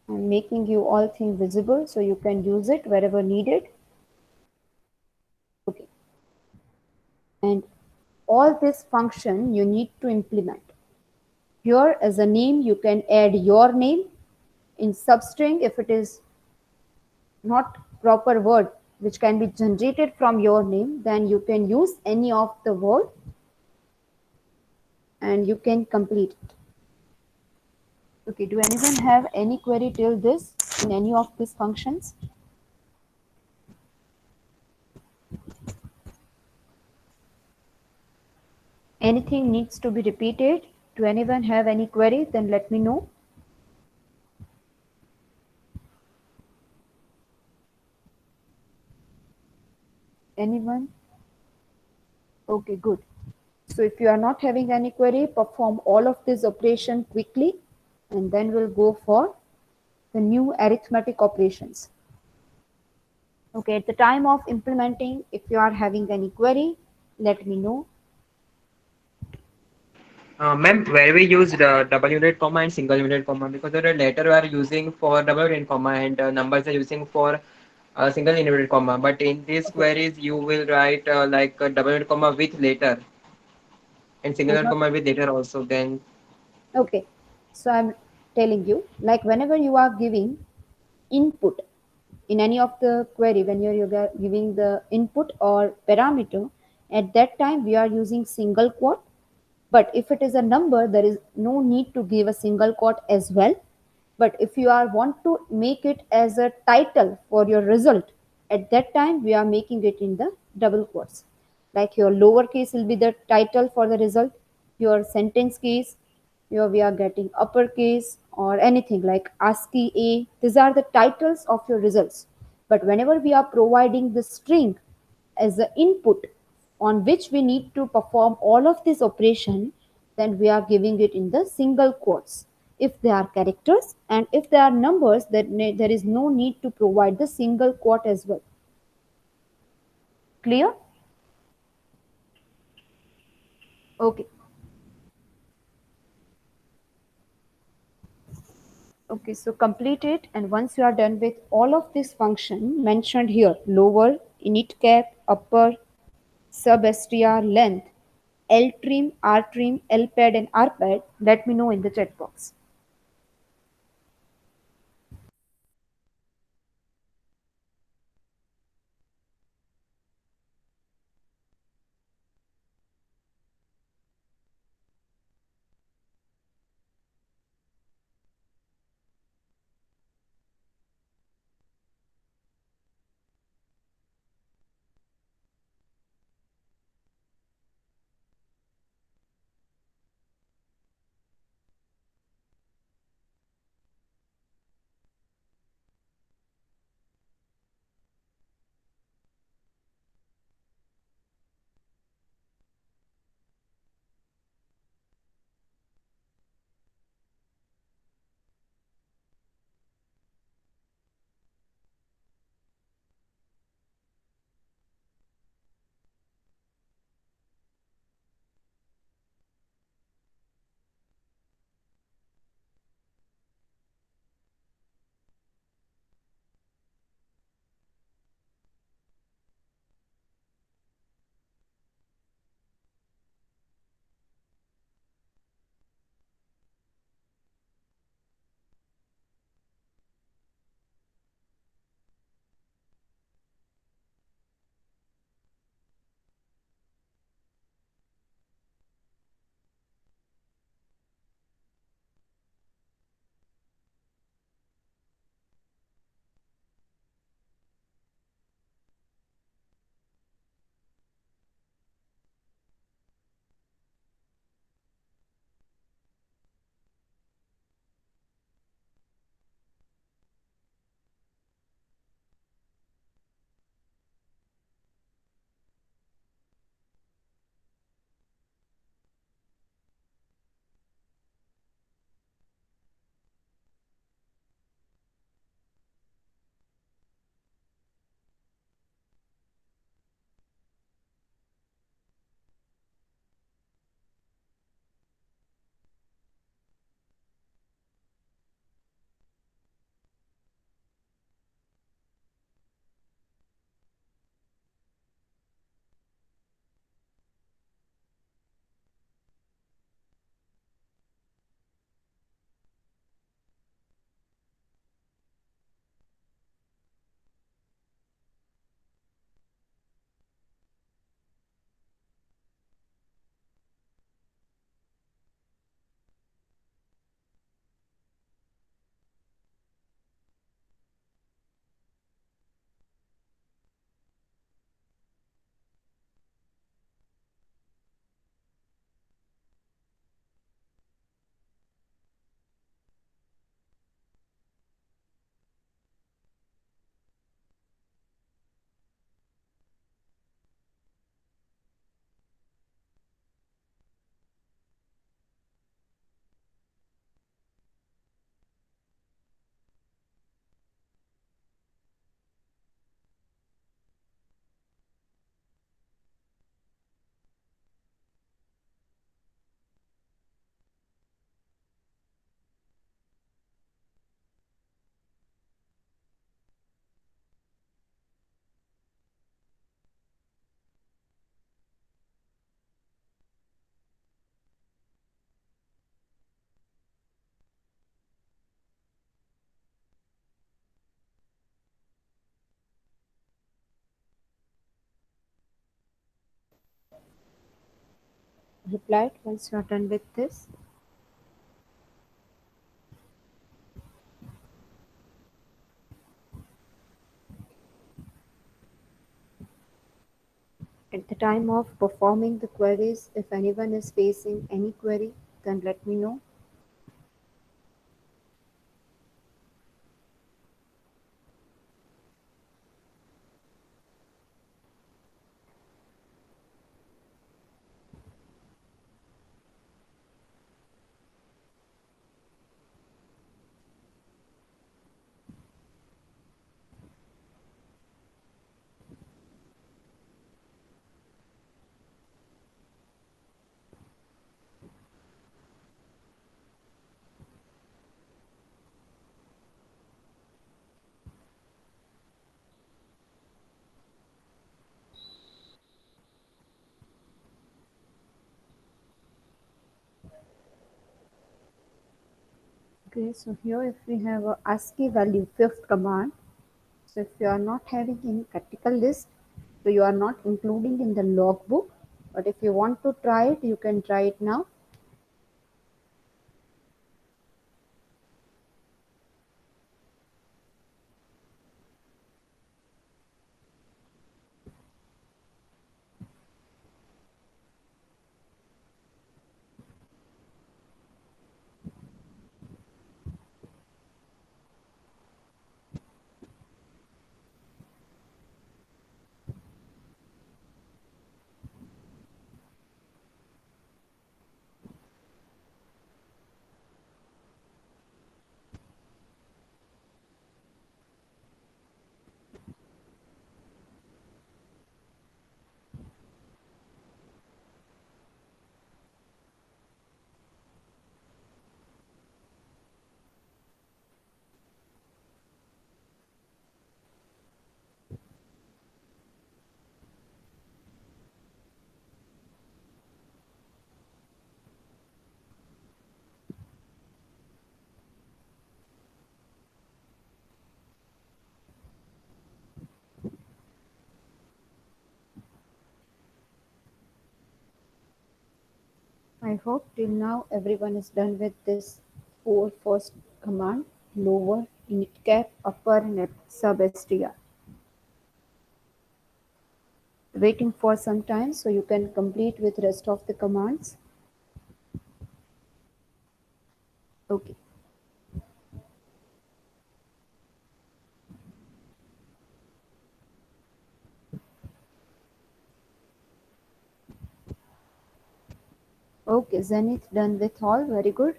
I'm making you all things visible so you can use it wherever needed. Okay, and all this function you need to implement. Here as a name you can add your name. In substring, if it is not proper word which can be generated from your name, then you can use any of the word and you can complete it. Okay, do anyone have any query till this in any of these functions? Anything needs to be repeated? Do anyone have any query? Then let me know. Anyone? Okay, good. So if you are not having any query, perform all of this operation quickly and then we'll go for the new arithmetic operations. Okay, at the time of implementing, if you are having any query, let me know. Ma'am, where we used double unit comma and single unit comma, because the later we are using for double unit comma and numbers are using for single unit comma. But in these Okay. queries, you will write like a double unit comma with later and single unit Uh-huh. comma with later also. Then Okay, so I'm telling you, like whenever you are giving input in any of the query, when you're giving the input or parameter, at that time we are using single quote. But if it is a number, there is no need to give a single quote as well. But if you are want to make it as a title for your result, at that time we are making it in the double quotes. Like your lowercase will be the title for the result, your sentence case, your we are getting uppercase or anything like ASCII A. These are the titles of your results. But whenever we are providing the string as the input on which we need to perform all of this operation, then we are giving it in the single quotes. If they are characters and if they are numbers, then there is no need to provide the single quote as well. Clear? Okay. Okay, so complete it, and once you are done with all of this function mentioned here, lower, init cap, upper, sub str, length, ltrim, rtrim, lpad and rpad, let me know in the chat box. reply it once you are done with this. At the time of performing the queries, if anyone is facing any query, then let me know. Okay, so here if we have a ASCII value fifth command, so if you are not having any critical list, so you are not including in the logbook, but if you want to try it, you can try it now. I hope till now everyone is done with this four first command: lower, init cap, upper, and sub str. Waiting for some time so you can complete with rest of the commands. Okay. Okay, Zenith done with all. Very good.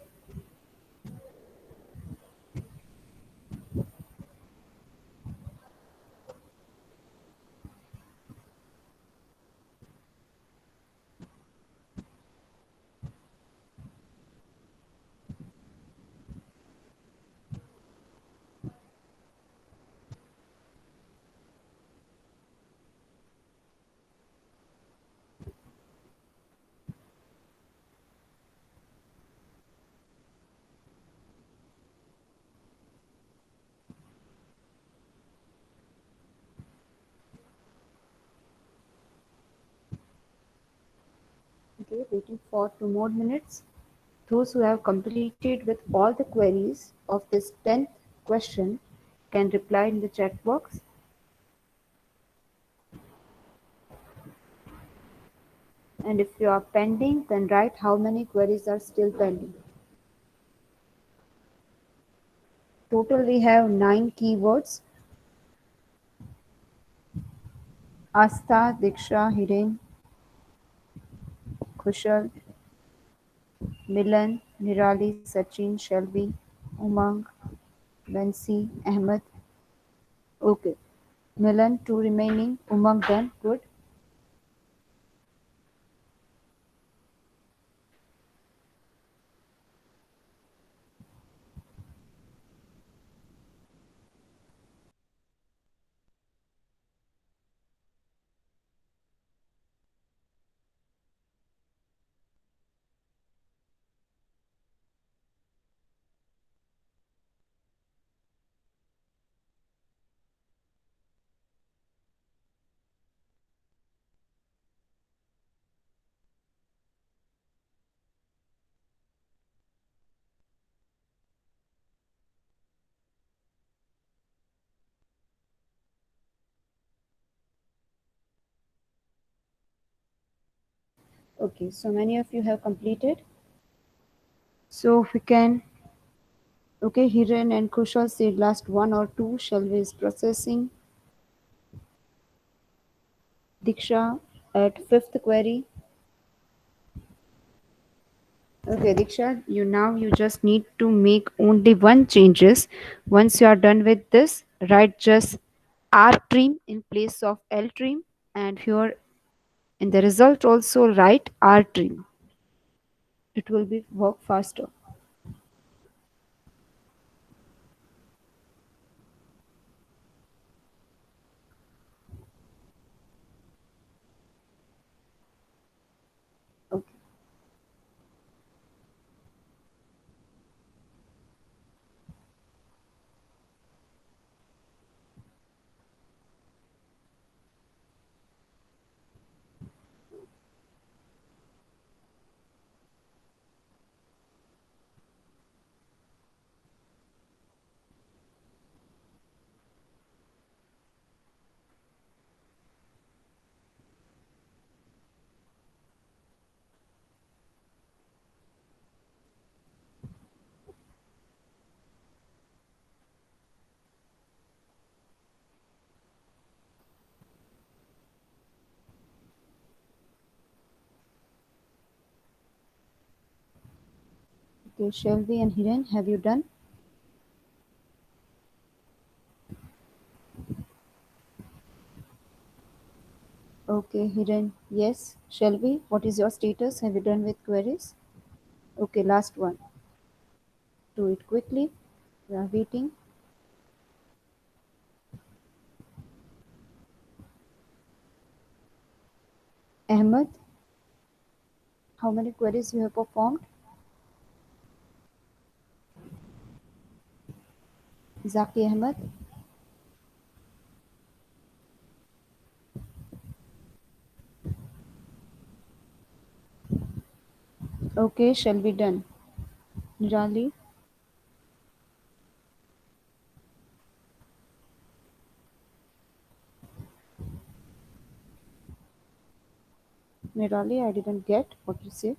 Okay, waiting for 2 more minutes. Those who have completed with all the queries of this 10th question can reply in the chat box. And if you are pending, then write how many queries are still pending. Total we have 9 keywords: Asta, Diksha, Hiren, Kushal, Milan, Nirali, Sachin, Shelby, Umang, Vansi, Ahmed. Okay. Milan, 2 remaining. Umang done. Good. Okay, so many of you have completed. So we can, okay, Hiren and Kushal said last one or two. Shelby is processing. Diksha at fifth query. Okay, Diksha, you just need to make only one changes. Once you are done with this, write just R trim in place of L trim, and here in the result also write R trim. It will be work faster. Okay. Okay, Shelby and Hiren, have you done? Okay, Hiren, yes. Shelby, what is your status? Have you done with queries? Okay, last one. Do it quickly. We are waiting. Ahmed, how many queries you have performed? Zaki Ahmed. Okay, shall be done. Nirali, Nirali, I didn't get what you say.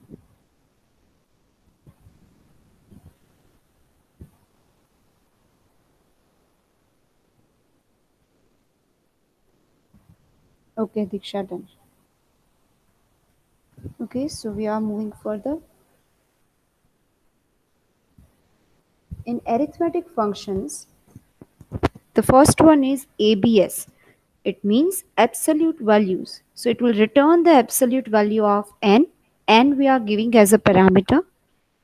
Okay, Diksha done. Okay, so we are moving further. In arithmetic functions, the first one is ABS. It means absolute values. So it will return the absolute value of n. N we are giving as a parameter.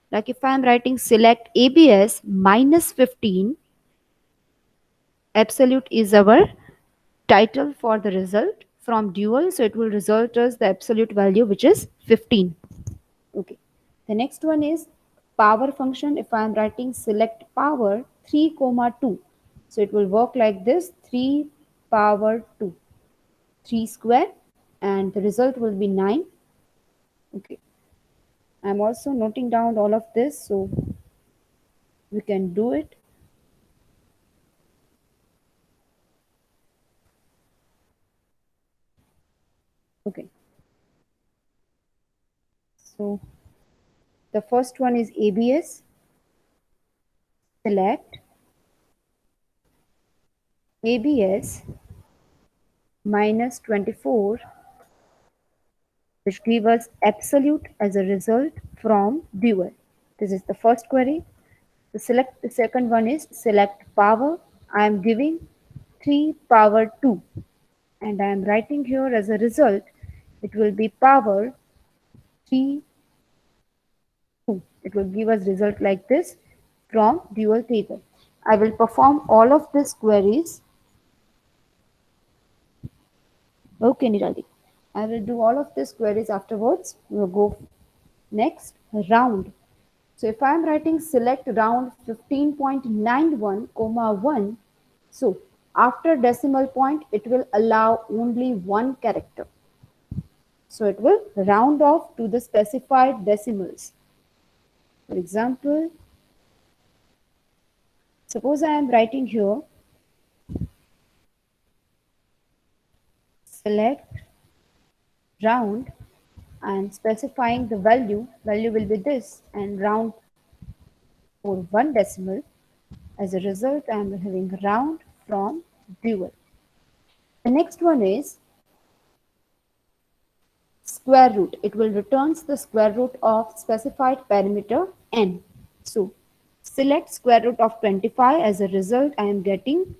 Like if I am writing select ABS minus 15, absolute is our title for the result from dual. So it will result as the absolute value which is 15. Okay. The next one is power function. If I am writing select power 3 comma 2. So it will work like this 3 power 2. 3 square and the result will be 9. Okay. I'm also noting down all of this so we can do it. Okay. So the first one is ABS. Select ABS minus 24, which gives us absolute as a result from dual. This is the first query. The second one is select power. I am giving 3 power 2 and I am writing here as a result it will be power 3 2. It will give us result like this from dual table. I will perform all of these queries. Okay, Nirali. I will do all of these queries afterwards. We will go next round. So if I am writing select round 15.91 comma 1, so after decimal point it will allow only one character. So it will round off to the specified decimals. For example, suppose I am writing here select round, and specifying the value will be this, and round for one decimal. As a result, I am having round from dual. The next one is square root. It will returns the square root of specified parameter n. So select square root of 25. As a result, I am getting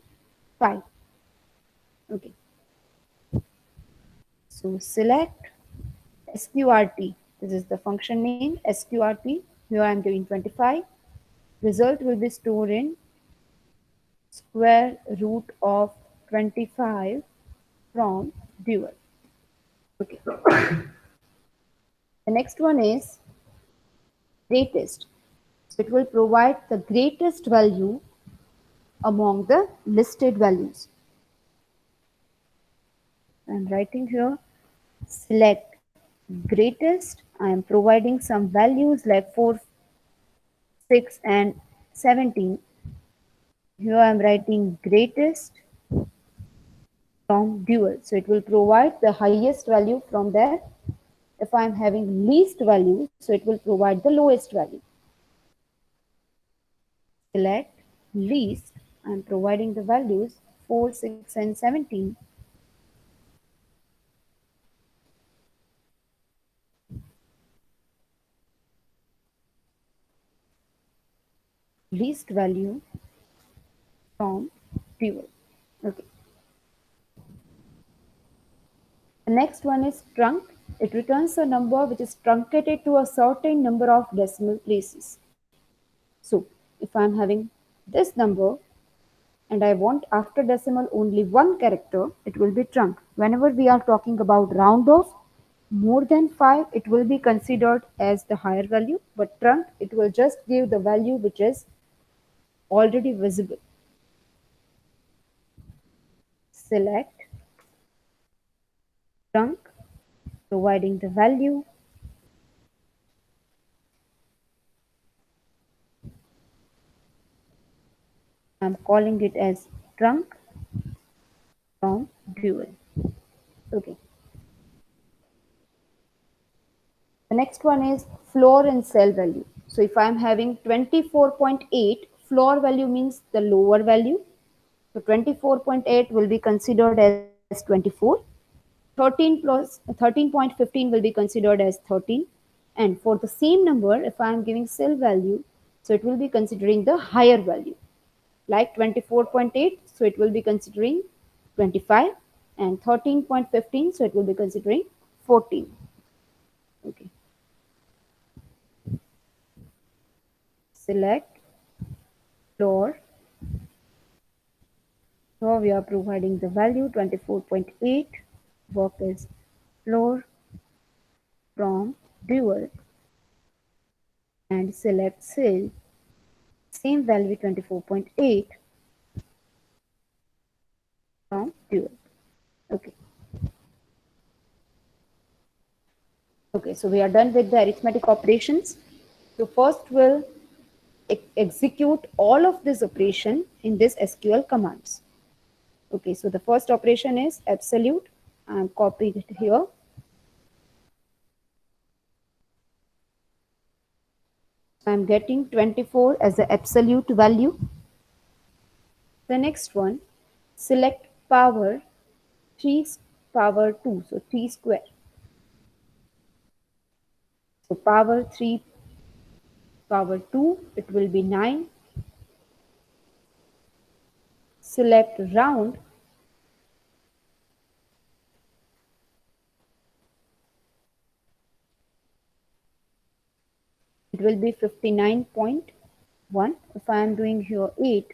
5. Okay. So select sqrt. This is the function name sqrt. Here I am giving 25. Result will be stored in square root of 25 from dual. Okay. The next one is greatest. So it will provide the greatest value among the listed values. I am writing here select greatest. I am providing some values like 4, 6 and 17. Here I am writing greatest from dual. So it will provide the highest value from there. If I am having least value, so it will provide the lowest value. Select least. I am providing the values 4, 6 and 17. Least value from dual. Okay. The next one is trunc. It returns a number which is truncated to a certain number of decimal places. So if I am having this number and I want after decimal only one character, it will be trunc. Whenever we are talking about round off more than 5, it will be considered as the higher value, but trunc, it will just give the value which is already visible. Select trunc, providing the value. I'm calling it as trunc from dual. Okay. The next one is floor and cell value. So if I am having 24.8, floor value means the lower value. So 24.8 will be considered as 24. 13 plus 13.15 will be considered as 13. And for the same number, if I am giving cell value, so it will be considering the higher value. Like 24.8, so it will be considering 25, and 13.15, so it will be considering 14. Okay. Select floor. So we are providing the value 24.8. Work is floor from dual, and select cell. Same value 24.8 from dual. Okay. Okay, so we are done with the arithmetic operations. So first we'll execute all of this operation in this SQL commands. Okay, so the first operation is absolute. I'm copying it here. I'm getting 24 as the absolute value. The next one, select power 3 power 2, so 3 square. So power 3 power 2, it will be 9. Select round. It will be 59.1. If I am doing here 8,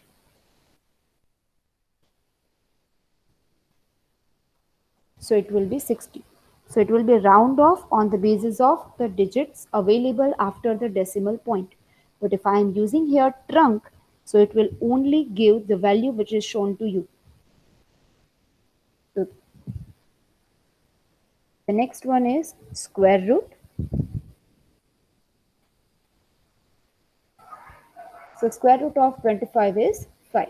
so it will be 60. So it will be round off on the basis of the digits available after the decimal point. But if I am using here trunc, so it will only give the value which is shown to you. So the next one is square root. So square root of 25 is 5.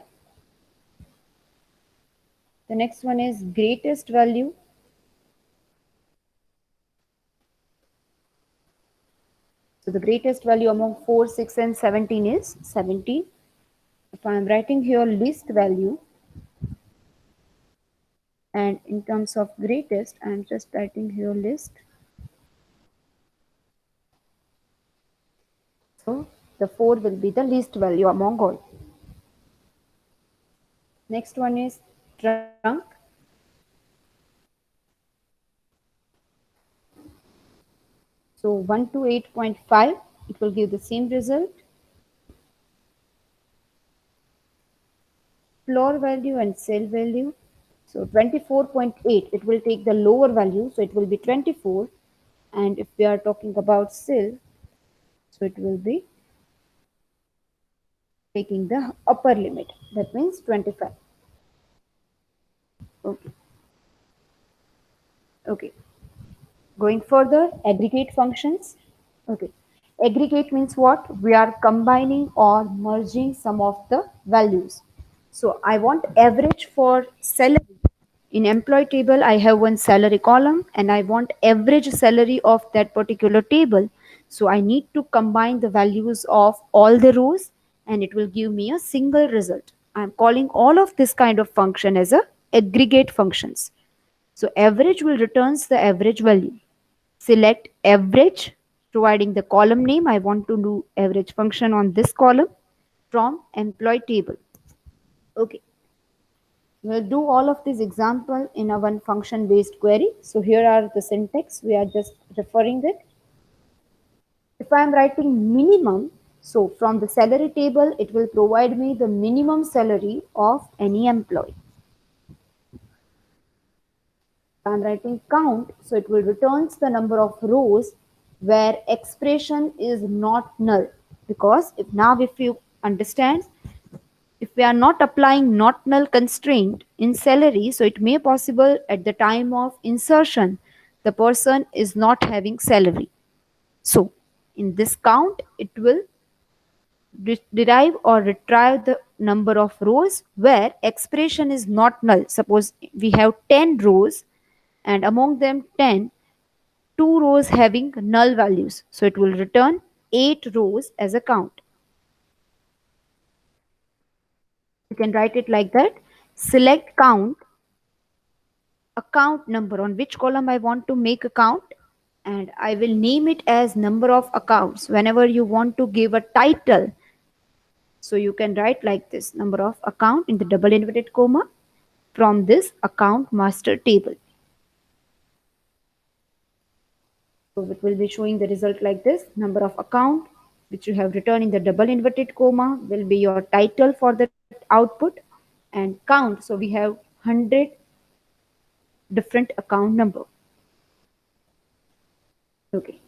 The next one is greatest value. So the greatest value among 4, 6 and 17 is 17. If I am writing here list value, and in terms of greatest, I am just writing here list. So the 4 will be the least value among all. Next one is trunk. So 1 to 8.5, it will give the same result. Floor value and cell value. So 24.8, it will take the lower value, so it will be 24. And if we are talking about cell, so it will be taking the upper limit, that means 25. Okay. Okay. Going further, aggregate functions. Okay. Aggregate means what? We are combining or merging some of the values. So I want average for salary. In employee table, I have one salary column and I want average salary of that particular table. So I need to combine the values of all the rows and it will give me a single result. I'm calling all of this kind of function as a aggregate functions. So average will returns the average value. Select average, providing the column name. I want to do average function on this column from employee table. Okay. We'll do all of this example in a one function based query. So here are the syntax. We are just referring it. If I am writing minimum, so from the salary table, it will provide me the minimum salary of any employee. I am writing count, so it will returns the number of rows where expression is not null. Because if you understand, if we are not applying not null constraint in salary, so it may possible at the time of insertion, the person is not having salary. So in this count, it will derive or retrieve the number of rows where expression is not null. Suppose we have 10 rows and among them 10, 2 rows having null values. So it will return 8 rows as a count. You can write it like that. Select count, account number on which column I want to make a count, and I will name it as number of accounts. Whenever you want to give a title, so you can write like this, number of account in the double inverted comma from this account master table. So it will be showing the result like this, number of account which you have written in the double inverted comma will be your title for the output, and count. So we have 100 different account number. Okay.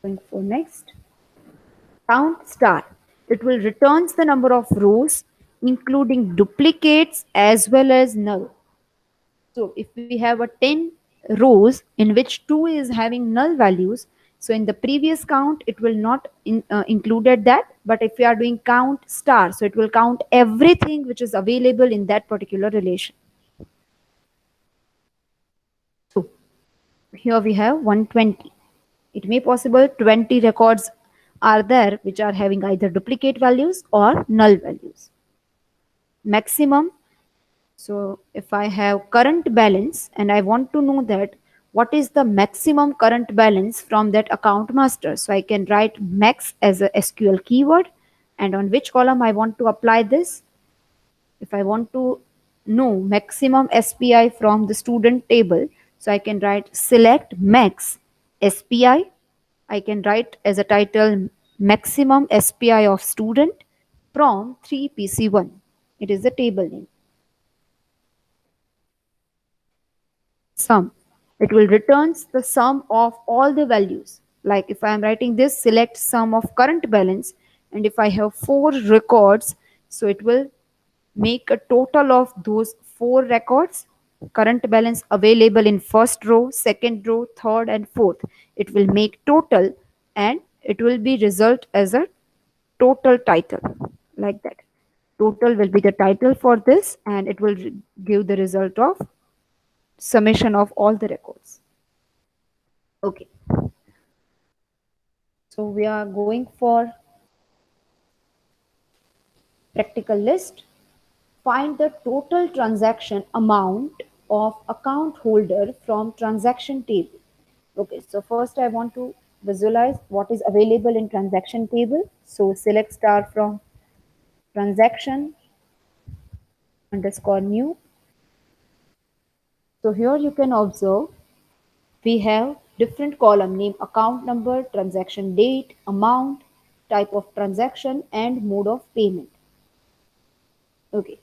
Going for next. Count star. It will returns the number of rows including duplicates as well as null. So if we have a 10 rows in which 2 is having null values, so in the previous count it will not included that, but if we are doing count star, so it will count everything which is available in that particular relation. So here we have 120. It may possible 20 records are there which are having either duplicate values or null values. Maximum. So if I have current balance and I want to know that what is the maximum current balance from that account master. So I can write max as a SQL keyword, and on which column I want to apply this. If I want to know maximum SPI from the student table, so I can write select max SPI. I can write as a title maximum SPI of student from 3PC1. It is the table name. Sum. It will returns the sum of all the values. Like if I am writing this, select sum of current balance, and if I have 4 records, so it will make a total of those 4 records, current balance available in first row, second row, third and fourth. It will make total and it will be result as a total title, like that. Total will be the title for this and it will give the result of summation of all the records. Okay. So we are going for practical list. Find the total transaction amount of account holder from transaction table. Okay, so first I want to visualize what is available in transaction table. So select star from transaction underscore new. So here you can observe we have different column name, account number, transaction date, amount, type of transaction and mode of payment. Okay,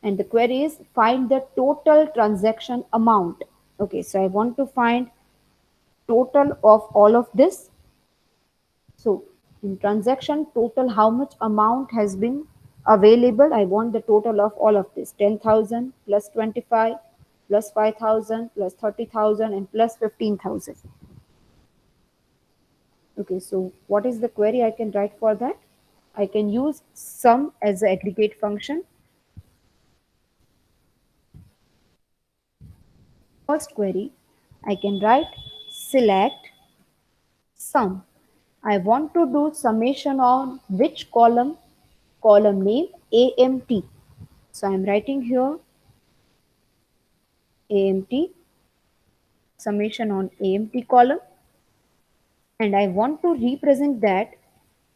and the query is find the total transaction amount. Okay, so I want to find total of all of this. So in transaction total, how much amount has been available? I want the total of all of this. 10,000 plus 25 plus 5,000 plus 30,000 and plus 15,000. Okay, so what is the query I can write for that? I can use sum as the aggregate function. First query, I can write select sum. I want to do summation on which column? Column name AMT. So I am writing here AMT, summation on AMT column, and I want to represent that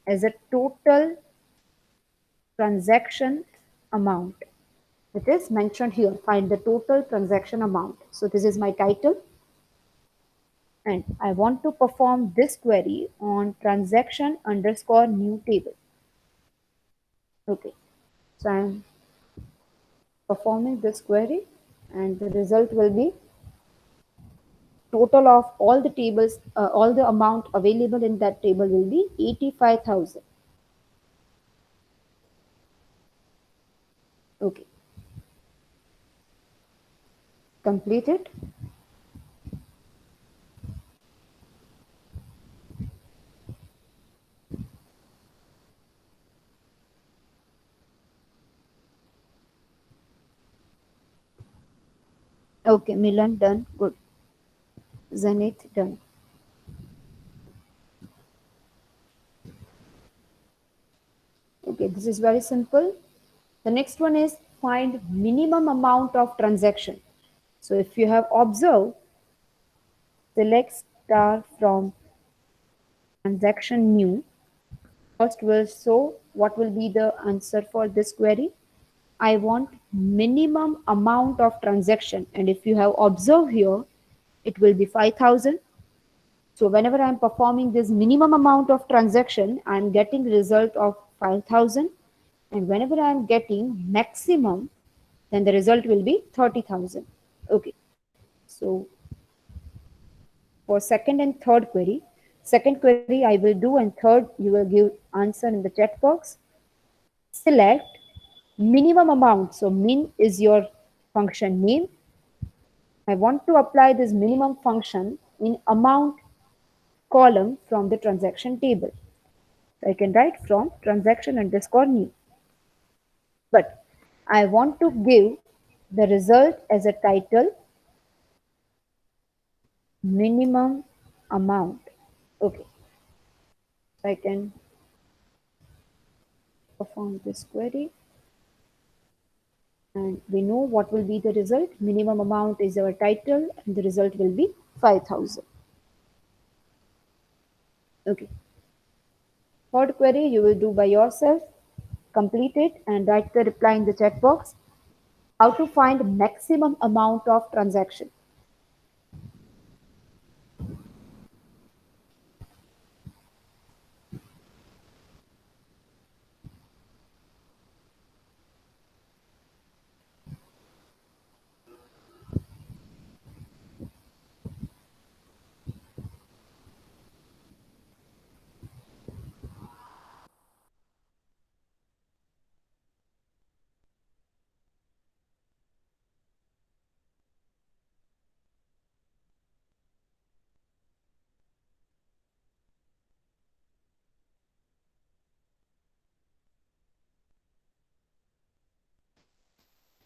as a total transaction amount. It is mentioned here, find the total transaction amount. So this is my title, and I want to perform this query on transaction underscore new table. Okay, so I'm performing this query and the result will be total of all the tables, all the amount available in that table will be 85,000. Okay, completed. Okay, Milan done. Good. Zenith done. Okay, this is very simple. The next one is find minimum amount of transaction. So if you have observed, select star from transaction new. First will show what will be the answer for this query. I want minimum amount of transaction, and if you have observed here, it will be 5,000. So whenever I am performing this minimum amount of transaction, I am getting result of 5,000, and whenever I am getting maximum, then the result will be 30,000. Okay, so for second and third query, second query I will do and third you will give answer in the chat box. Select minimum amount. So min is your function name. I want to apply this minimum function in amount column from the transaction table. So I can write from transaction underscore new. But I want to give the result as a title minimum amount. Okay, so I can perform this query and we know what will be the result. Minimum amount is our title and the result will be 5,000. Okay. Third query you will do by yourself. Complete it and write the reply in the chat box. How to find maximum amount of transaction.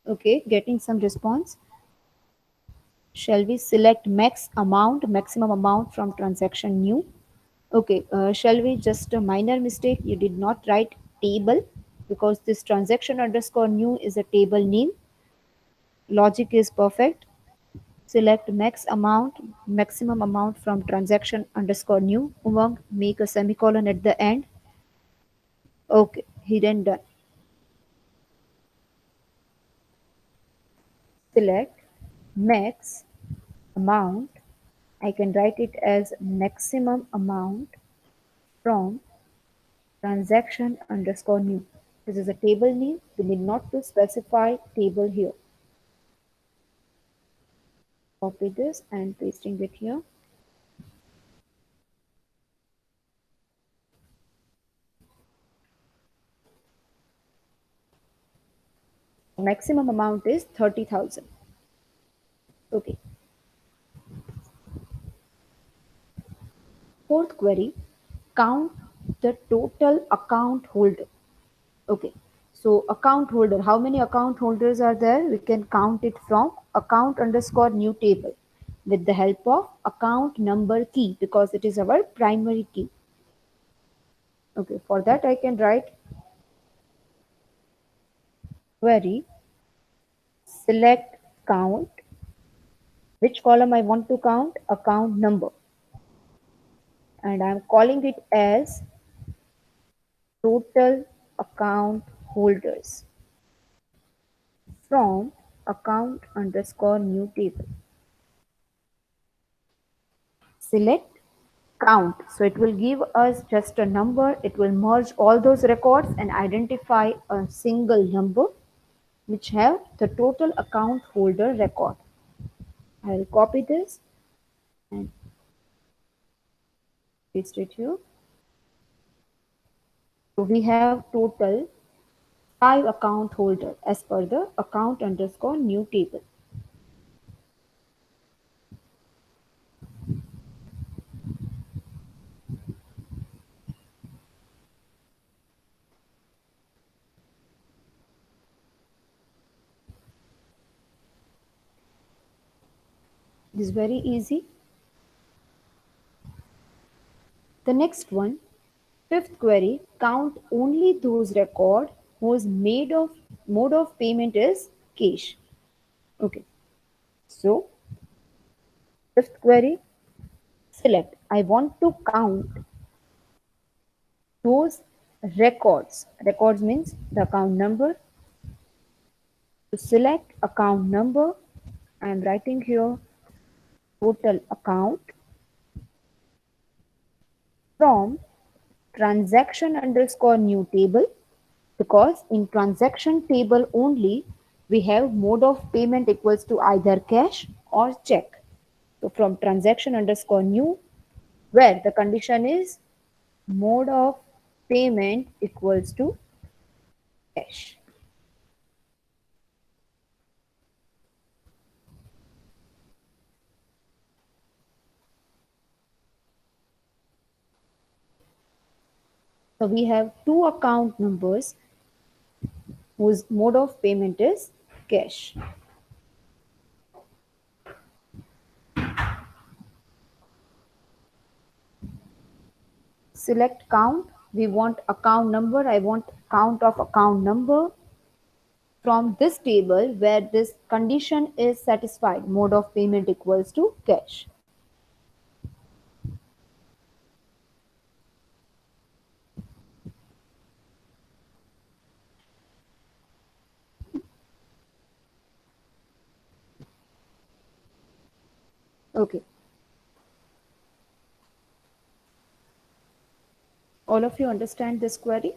Okay, getting some response. Shall we select max amount, maximum amount from transaction new? Okay, shall we just a minor mistake? You did not write table because this transaction underscore new is a table name. Logic is perfect. Select maximum amount from transaction underscore new. Umang, make a semicolon at the end. Okay, hidden done. Select max amount. I can write it as maximum amount from transaction underscore new. This is a table name. We need not to specify table here. Copy this and pasting it here. Maximum amount is 30,000. Okay. Fourth query, count the total account holder. Okay. So account holder, how many account holders are there? We can count it from account underscore new table with the help of account number key because it is our primary key. Okay. For that I can write query select count. Which column I want to count? Account number. And I'm calling it as total account holders from account underscore new table. Select count. So it will give us just a number. It will merge all those records and identify a single number which have the total account holder record. I will copy this and paste it here. So we have total 5 account holder as per the account underscore new table. It is very easy. The next one, fifth query, count only those record whose mode of payment is cash. Okay. So fifth query, select. I want to count those records. Records means the account number. To select account number, I am writing here total account from transaction underscore new table because in transaction table only we have mode of payment equals to either cash or check. So from transaction underscore new where the condition is mode of payment equals to cash. So we have two account numbers whose mode of payment is cash. Select count. We want account number. I want count of account number from this table where this condition is satisfied. Mode of payment equals to cash. Okay. All of you understand this query?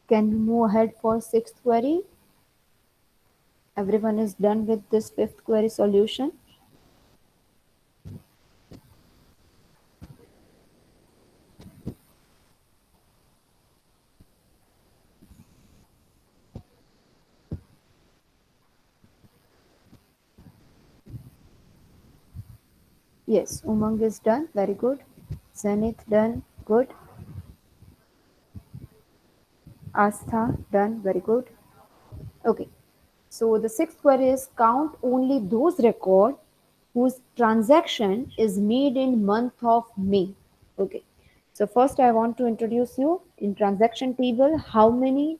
Can we move ahead for sixth query? Everyone is done with this fifth query solution. Yes, Umang is done. Very good. Zenith done. Good. Astha done. Very good. Okay. So the sixth query is count only those record whose transaction is made in month of May. Okay. So first I want to introduce you in transaction table how many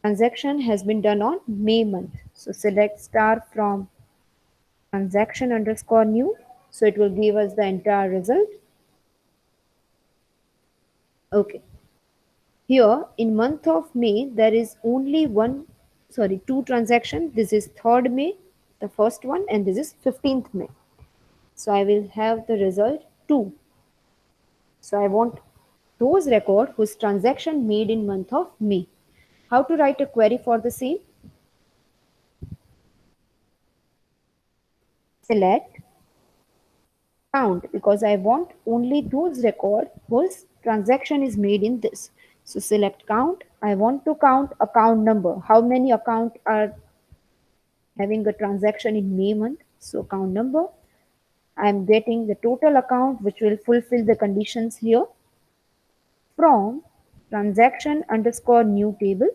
transaction has been done on May month. So select star from transaction underscore new. So it will give us the entire result. Okay. Here in month of May, there is only two transactions. This is 3rd May, the first one, and this is 15th May. So I will have the result 2. So I want those record whose transaction made in month of May. How to write a query for the same? Select count because I want only those record whose transaction is made in this. So select count. I want to count account number. How many account are having a transaction in May month? So account number. I am getting the total account which will fulfill the conditions here from transaction underscore new table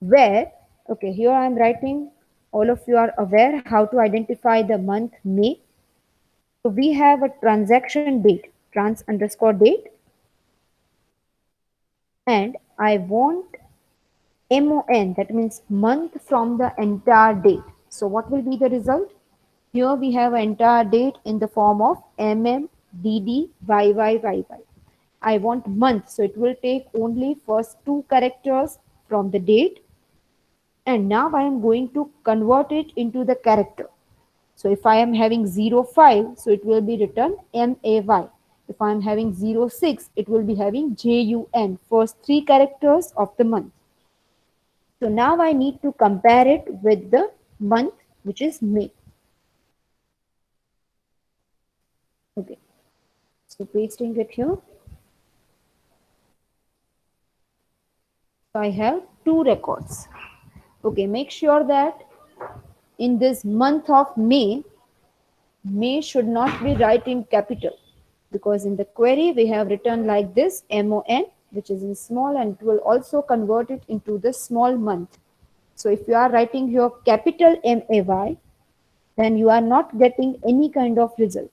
where, okay, here I am writing, all of you are aware how to identify the month May. So we have a transaction date, trans underscore date, and I want MON, that means month from the entire date. So what will be the result? Here we have an entire date in the form of MMDDYYYY. I want month, so it will take only first 2 characters from the date, and now I am going to convert it into the character. So if I am having 05, so it will be written MAY. If I am having 06, it will be having JUN, first 3 characters of the month. So now I need to compare it with the month which is May. Okay, so pasting it here. So I have 2 records. Okay, make sure that in this month of May should not be write in capital because in the query we have written like this MON, which is in small, and it will also convert it into the small month. So if you are writing here capital MAY, then you are not getting any kind of result.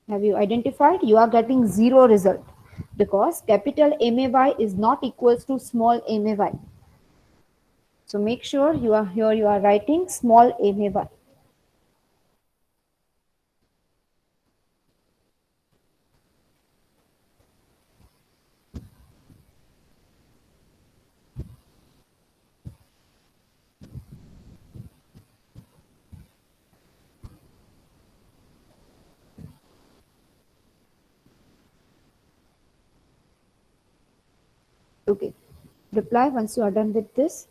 Have you identified? You are getting 0 result because capital MAY is not equals to small MAY. So make sure you are here, you are writing small MAY. Okay, reply once you are done with this.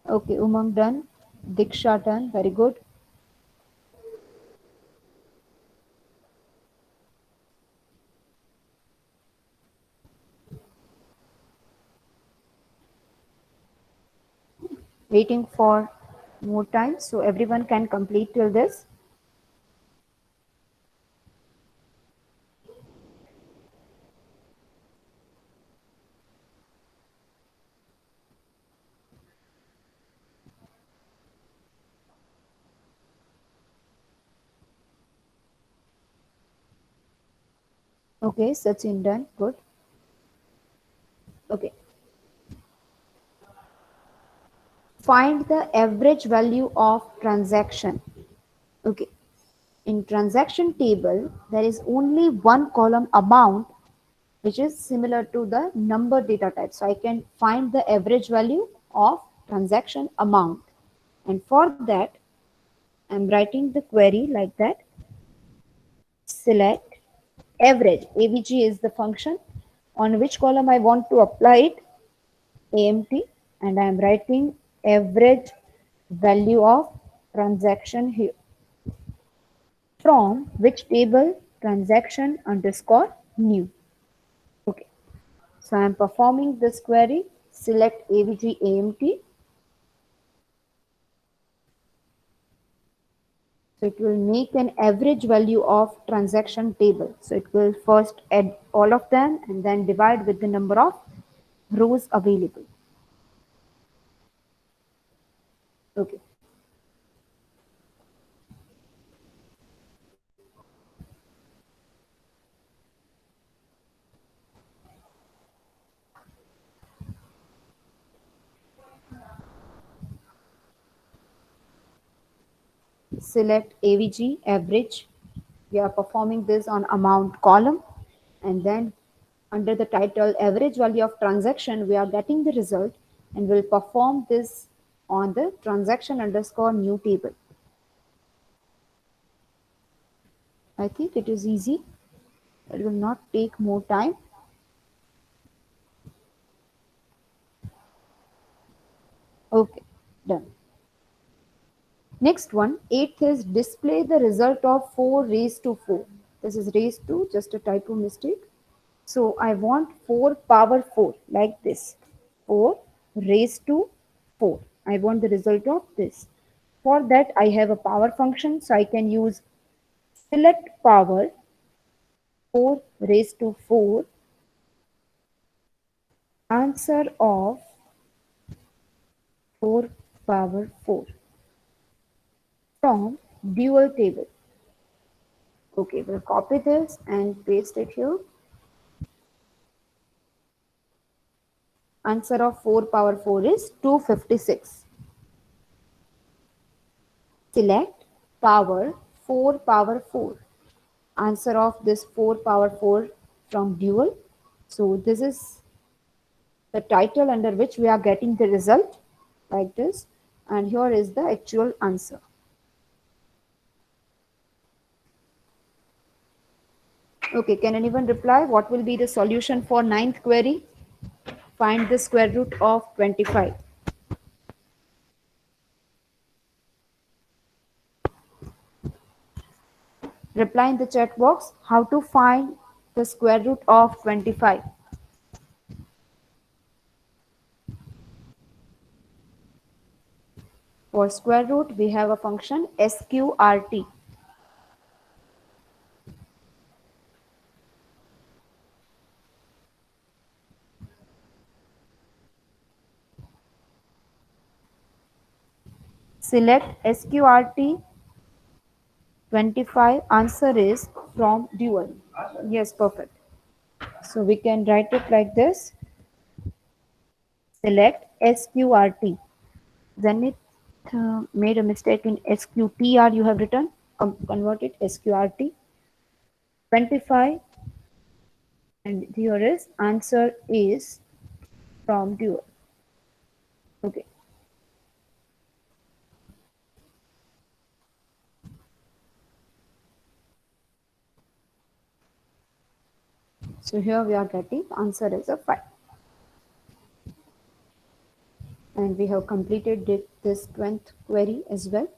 Okay, Umang done. Diksha done. Very good. Waiting for more time so everyone can complete till this. Okay, Sachin done. Good. Okay. Find the average value of transaction. Okay. In transaction table, there is only one column amount which is similar to the number data type. So I can find the average value of transaction amount. And for that, I'm writing the query like that. Select average. AVG is the function on which column I want to apply it. AMT, and I am writing average value of transaction here. From which table? transaction underscore new. Okay, so I am performing this query. Select AVG AMT. So it will make an average value of transaction table. So it will first add all of them and then divide with the number of rows available. Okay. Select AVG average. We are performing this on amount column, and then under the title average value of transaction we are getting the result, and we'll perform this on the transaction underscore new table. I think it is easy. It will not take more time. Okay, done. Next one, eighth is display the result of 4 raised to 4. This is raised to, just a typo mistake. So I want 4 power 4 like this. 4 raised to 4. I want the result of this. For that I have a power function, so I can use select power 4 raised to 4 answer of 4 power 4 from dual table. Okay, we'll copy this and paste it here. Answer of 4 power 4 is 256. Select power 4 power 4. Answer of this 4 power 4 from dual. So this is the title under which we are getting the result like this, and here is the actual answer. Okay, can anyone reply what will be the solution for ninth query? Find the square root of 25. Reply in the chat box how to find the square root of 25. For square root, we have a function sqrt. Select sqrt 25. Answer is from dual. Yes, perfect. So we can write it like this. Select sqrt. Then it made a mistake in sqtr you have written. Convert it sqrt 25, and here is answer is from dual. Okay. So here we are getting answer as a 5. And we have completed this 20th query as well.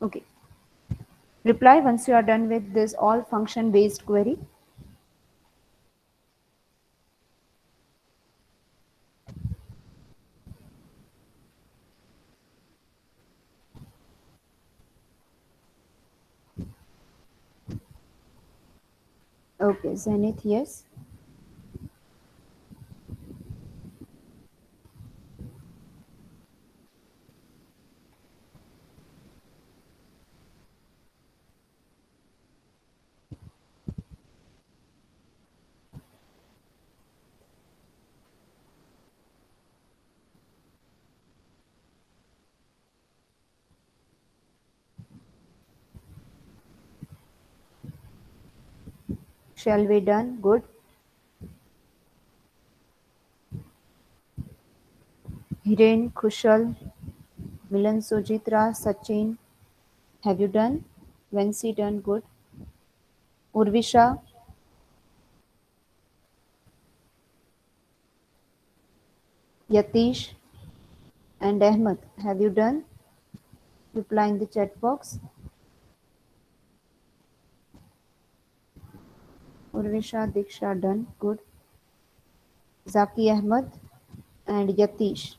Okay. Reply once you are done with this all function based query. Okay, Zenith, yes. Shall we done? Good. Hiren, Kushal, Milan, Sujitra, Sachin. Have you done? Vensi done. Good. Urvisha, Yatish, and Ahmed. Have you done? Reply in the chat box. Urvisha, Diksha, done. Good. Zaki Ahmed and Yatish.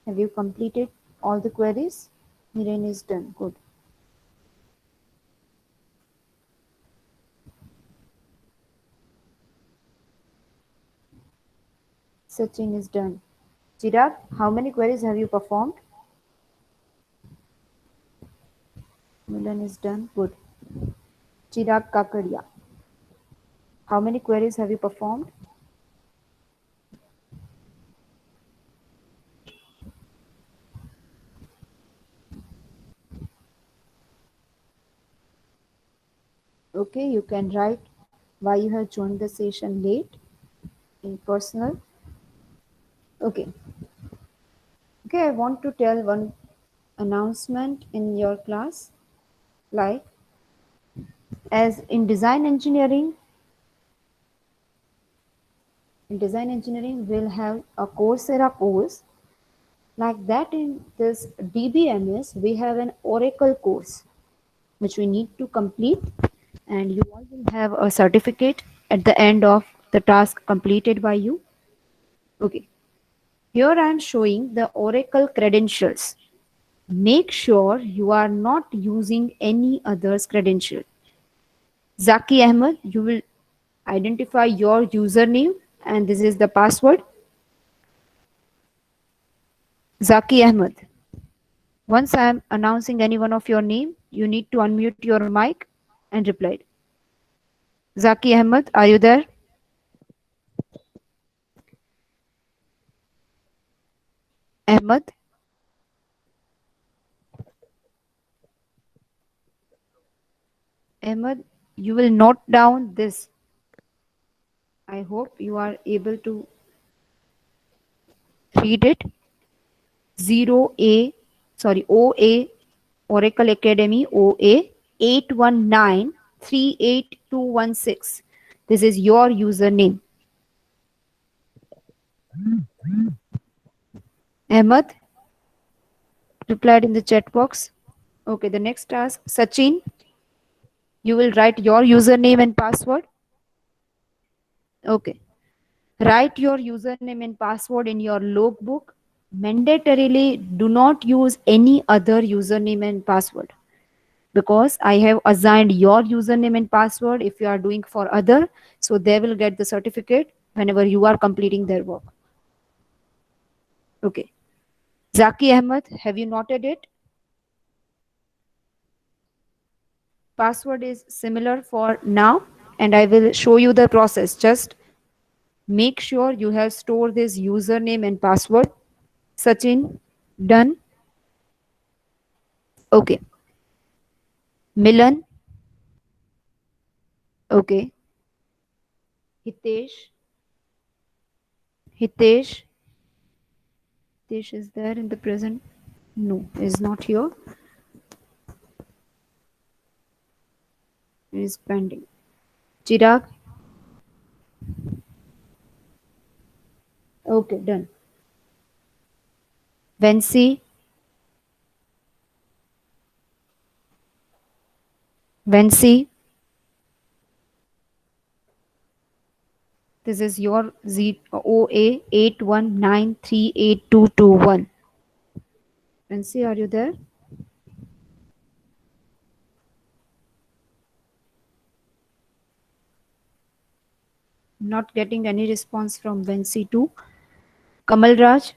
Have you completed all the queries? Hiren is done. Good. Sachin is done. Chirag, how many queries have you performed? Milan is done. Good. Chirag Kakaria. How many queries have you performed? Okay, you can write why you have joined the session late in personal. Okay. Okay, I want to tell one announcement in your class. Like, as in design engineering we'll have a Coursera course. Like that, in this DBMS, we have an Oracle course which we need to complete, and you all will have a certificate at the end of the task completed by you. Okay, here I am showing the Oracle credentials. Make sure you are not using any other's credential. Zaki Ahmed, you will identify your username and this is the password. Zaki Ahmed. Once I am announcing any one of your name, you need to unmute your mic and reply. Zaki Ahmed, are you there? Ahmed, Ahmed, you will note down this. I hope you are able to read it. 0A, sorry, OA, Oracle Academy, OA 819 38216. This is your username. Ahmed replied in the chat box. Okay, the next task, Sachin, you will write your username and password. Okay. Write your username and password in your logbook. Mandatorily, do not use any other username and password because I have assigned your username and password if you are doing for other. So they will get the certificate whenever you are completing their work. Okay. Zaki Ahmed, have you noted it? Password is similar for now and I will show you the process. Just make sure you have stored this username and password. Sachin, done. Okay. Milan, okay. Hitesh, Hitesh, Hitesh is there in the present? No, is not here. Is pending. Chirag, okay, done. Vensi, Vensi, this is your OA 819 38221. Vensi, are you there? Not getting any response from Vensi too. Kamal Raj.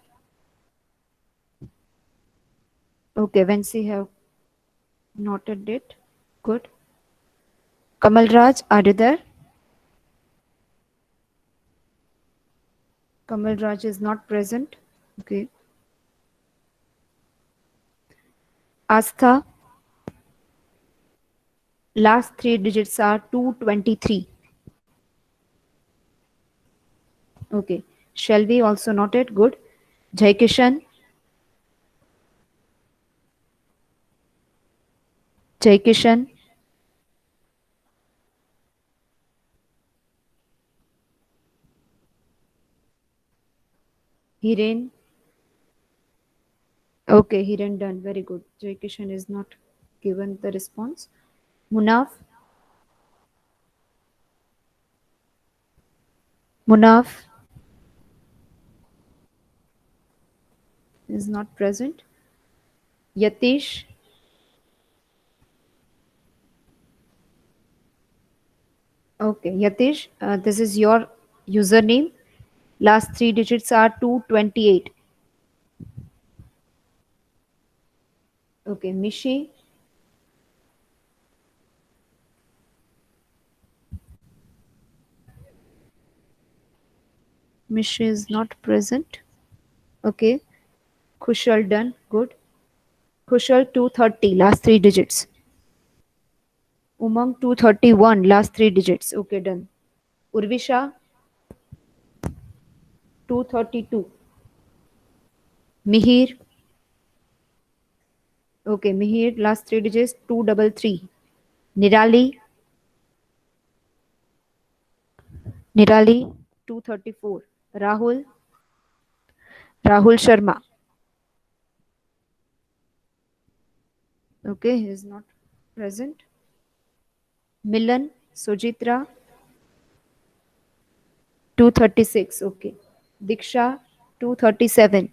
Okay, Vensi have noted it. Good. Kamal Raj, are you there? Kamal Raj is not present. Okay. Astha, last three digits are 223. Okay. Shelby also noted. Good. Jai Kishan. Jai Kishan. Hiren. Okay, Hiren done. Very good. Jai Kishan is not given the response. Munaf. Munaf is not present. Yatish. Okay, Yatish, this is your username. Last three digits are 228. Okay, Mishi. Mishi is not present. Okay, Kushal done. Good. Kushal 230, last three digits. Umang 231, last three digits. Okay, done. Urvisha 232. Mihir. Okay, Mihir, last three digits 233. Nirali. Nirali 234. Rahul. Rahul Sharma. Okay, he is not present. Milan Sujitra 236. Okay. Diksha 237.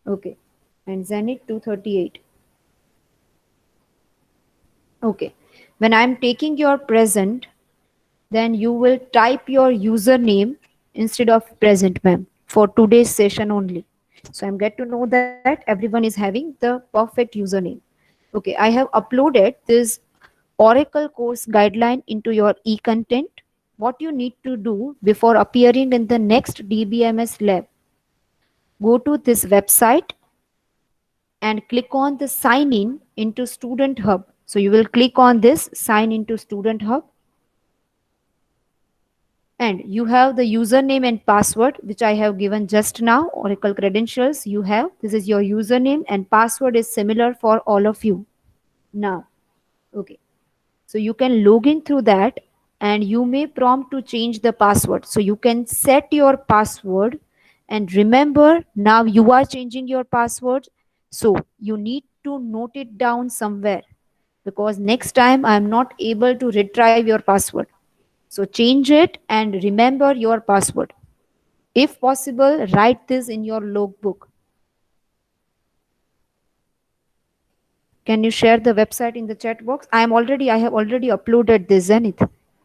Okay. And Zenit 238. Okay. When I am taking your present, then you will type your username instead of present, ma'am, for today's session only. So I'm get to know that everyone is having the perfect username. Okay, I have uploaded this Oracle course guideline into your e-content. What you need to do before appearing in the next DBMS lab, go to this website and click on the sign in into Student Hub. So you will click on this sign into Student Hub, and you have the username and password which I have given just now. Oracle credentials you have. This is your username and password is similar for all of you. Now, okay. So you can log in through that, and you may prompt to change the password. So you can set your password, and remember now you are changing your password. So you need to note it down somewhere, because next time I am not able to retrieve your password. So change it and remember your password. If possible, write this in your logbook. Can you share the website in the chat box? I have already uploaded this Zenith.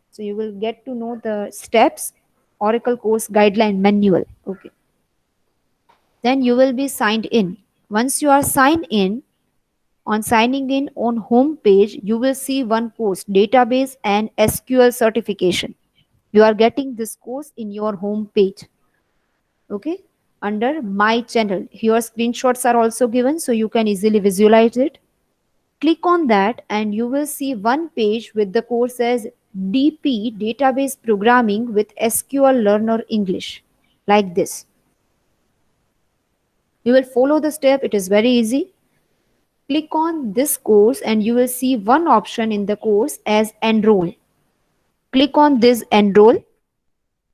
So you will get to know the steps, Oracle course guideline manual. Okay. Then you will be signed in. Once you are signed in, on signing in on home page, you will see one course, database and SQL certification. You are getting this course in your home page. Okay. Under my channel. Here screenshots are also given so you can easily visualize it. Click on that and you will see one page with the course as DP, Database Programming with SQL Learner English, like this. You will follow the step, it is very easy. Click on this course and you will see one option in the course as enroll. Click on this enroll,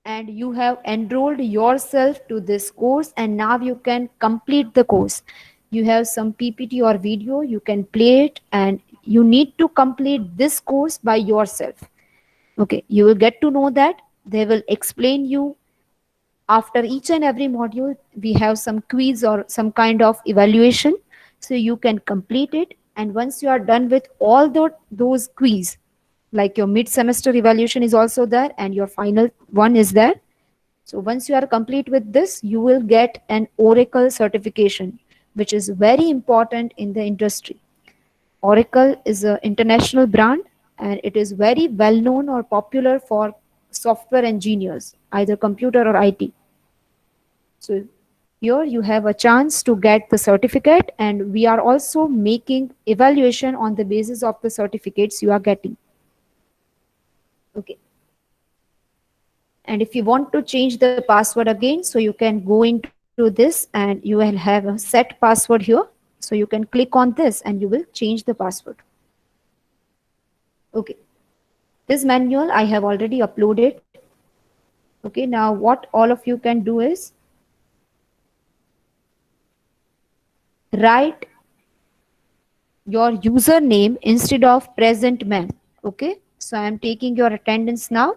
and you have enrolled yourself to this course, and now you can complete the course. You have some PPT or video, you can play it, and you need to complete this course by yourself. Okay, you will get to know that they will explain you. After each and every module we have some quiz or some kind of evaluation, so you can complete it. And once you are done with all those quiz, like your mid semester evaluation is also there and your final one is there. So once you are complete with this, you will get an Oracle certification, which is very important in the industry. Oracle is an international brand, and it is very well known or popular for software engineers, either computer or IT. So here you have a chance to get the certificate, and we are also making evaluation on the basis of the certificates you are getting. Okay. And if you want to change the password again, so you can go into this and you will have a set password here. So you can click on this and you will change the password. Okay. This manual I have already uploaded. Okay. Now what all of you can do is write your username instead of present, ma'am. Okay. So I am taking your attendance now.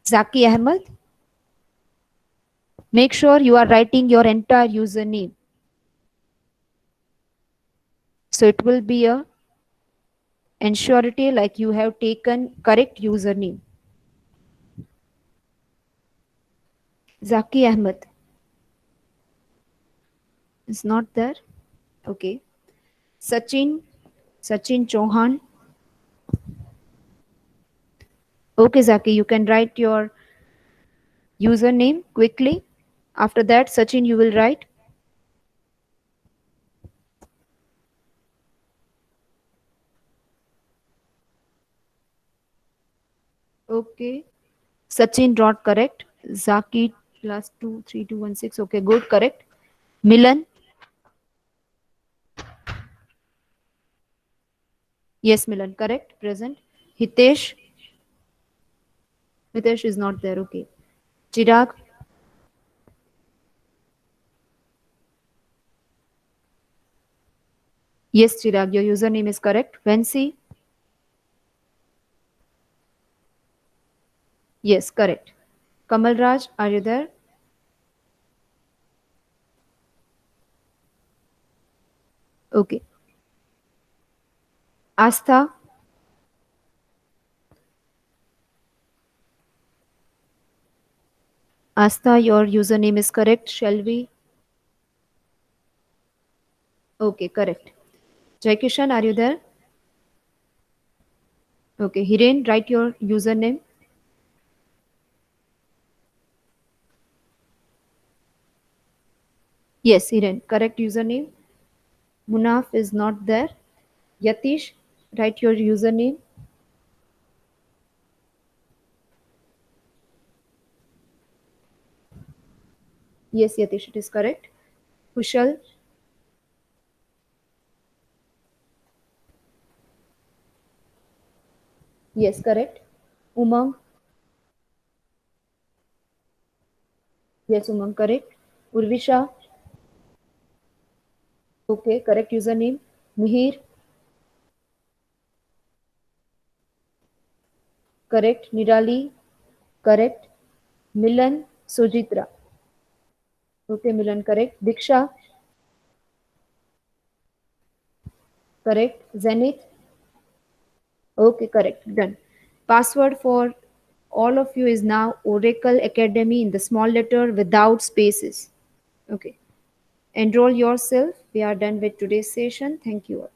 Zaki Ahmed, make sure you are writing your entire username. So it will be a ensurety like you have taken correct username. Zaki Ahmed is not there. Okay. Sachin, Sachin Chauhan. Okay, Zaki, you can write your username quickly. After that, Sachin, you will write. Okay. Sachin dot correct. Zaki plus 23216. Okay, good, correct. Milan. Yes, Milan, correct. Present. Hitesh. Hitesh is not there. Okay. Chirag. Yes, Chirag, your username is correct. Vensi. Yes, correct. Kamal Raj, are you there? Okay. Astha. Astha, your username is correct. Shall we? Okay, correct. Jaikishan, are you there? Okay. Hiren, write your username. Yes, Hiren, correct username. Munaf is not there. Yatish, write your username. Yes, Yatish, it is correct. Kushal. Yes, correct. Umang. Yes, Umang, correct. Urvisha. Okay, correct username. Mihir. Correct. Nirali. Correct. Milan. Sujitra. Okay, Milan, correct. Diksha. Correct. Zenith. Okay, correct. Done. Password for all of you is now Oracle Academy in the small letter without spaces. Okay. Enroll yourself. We are done with today's session. Thank you all.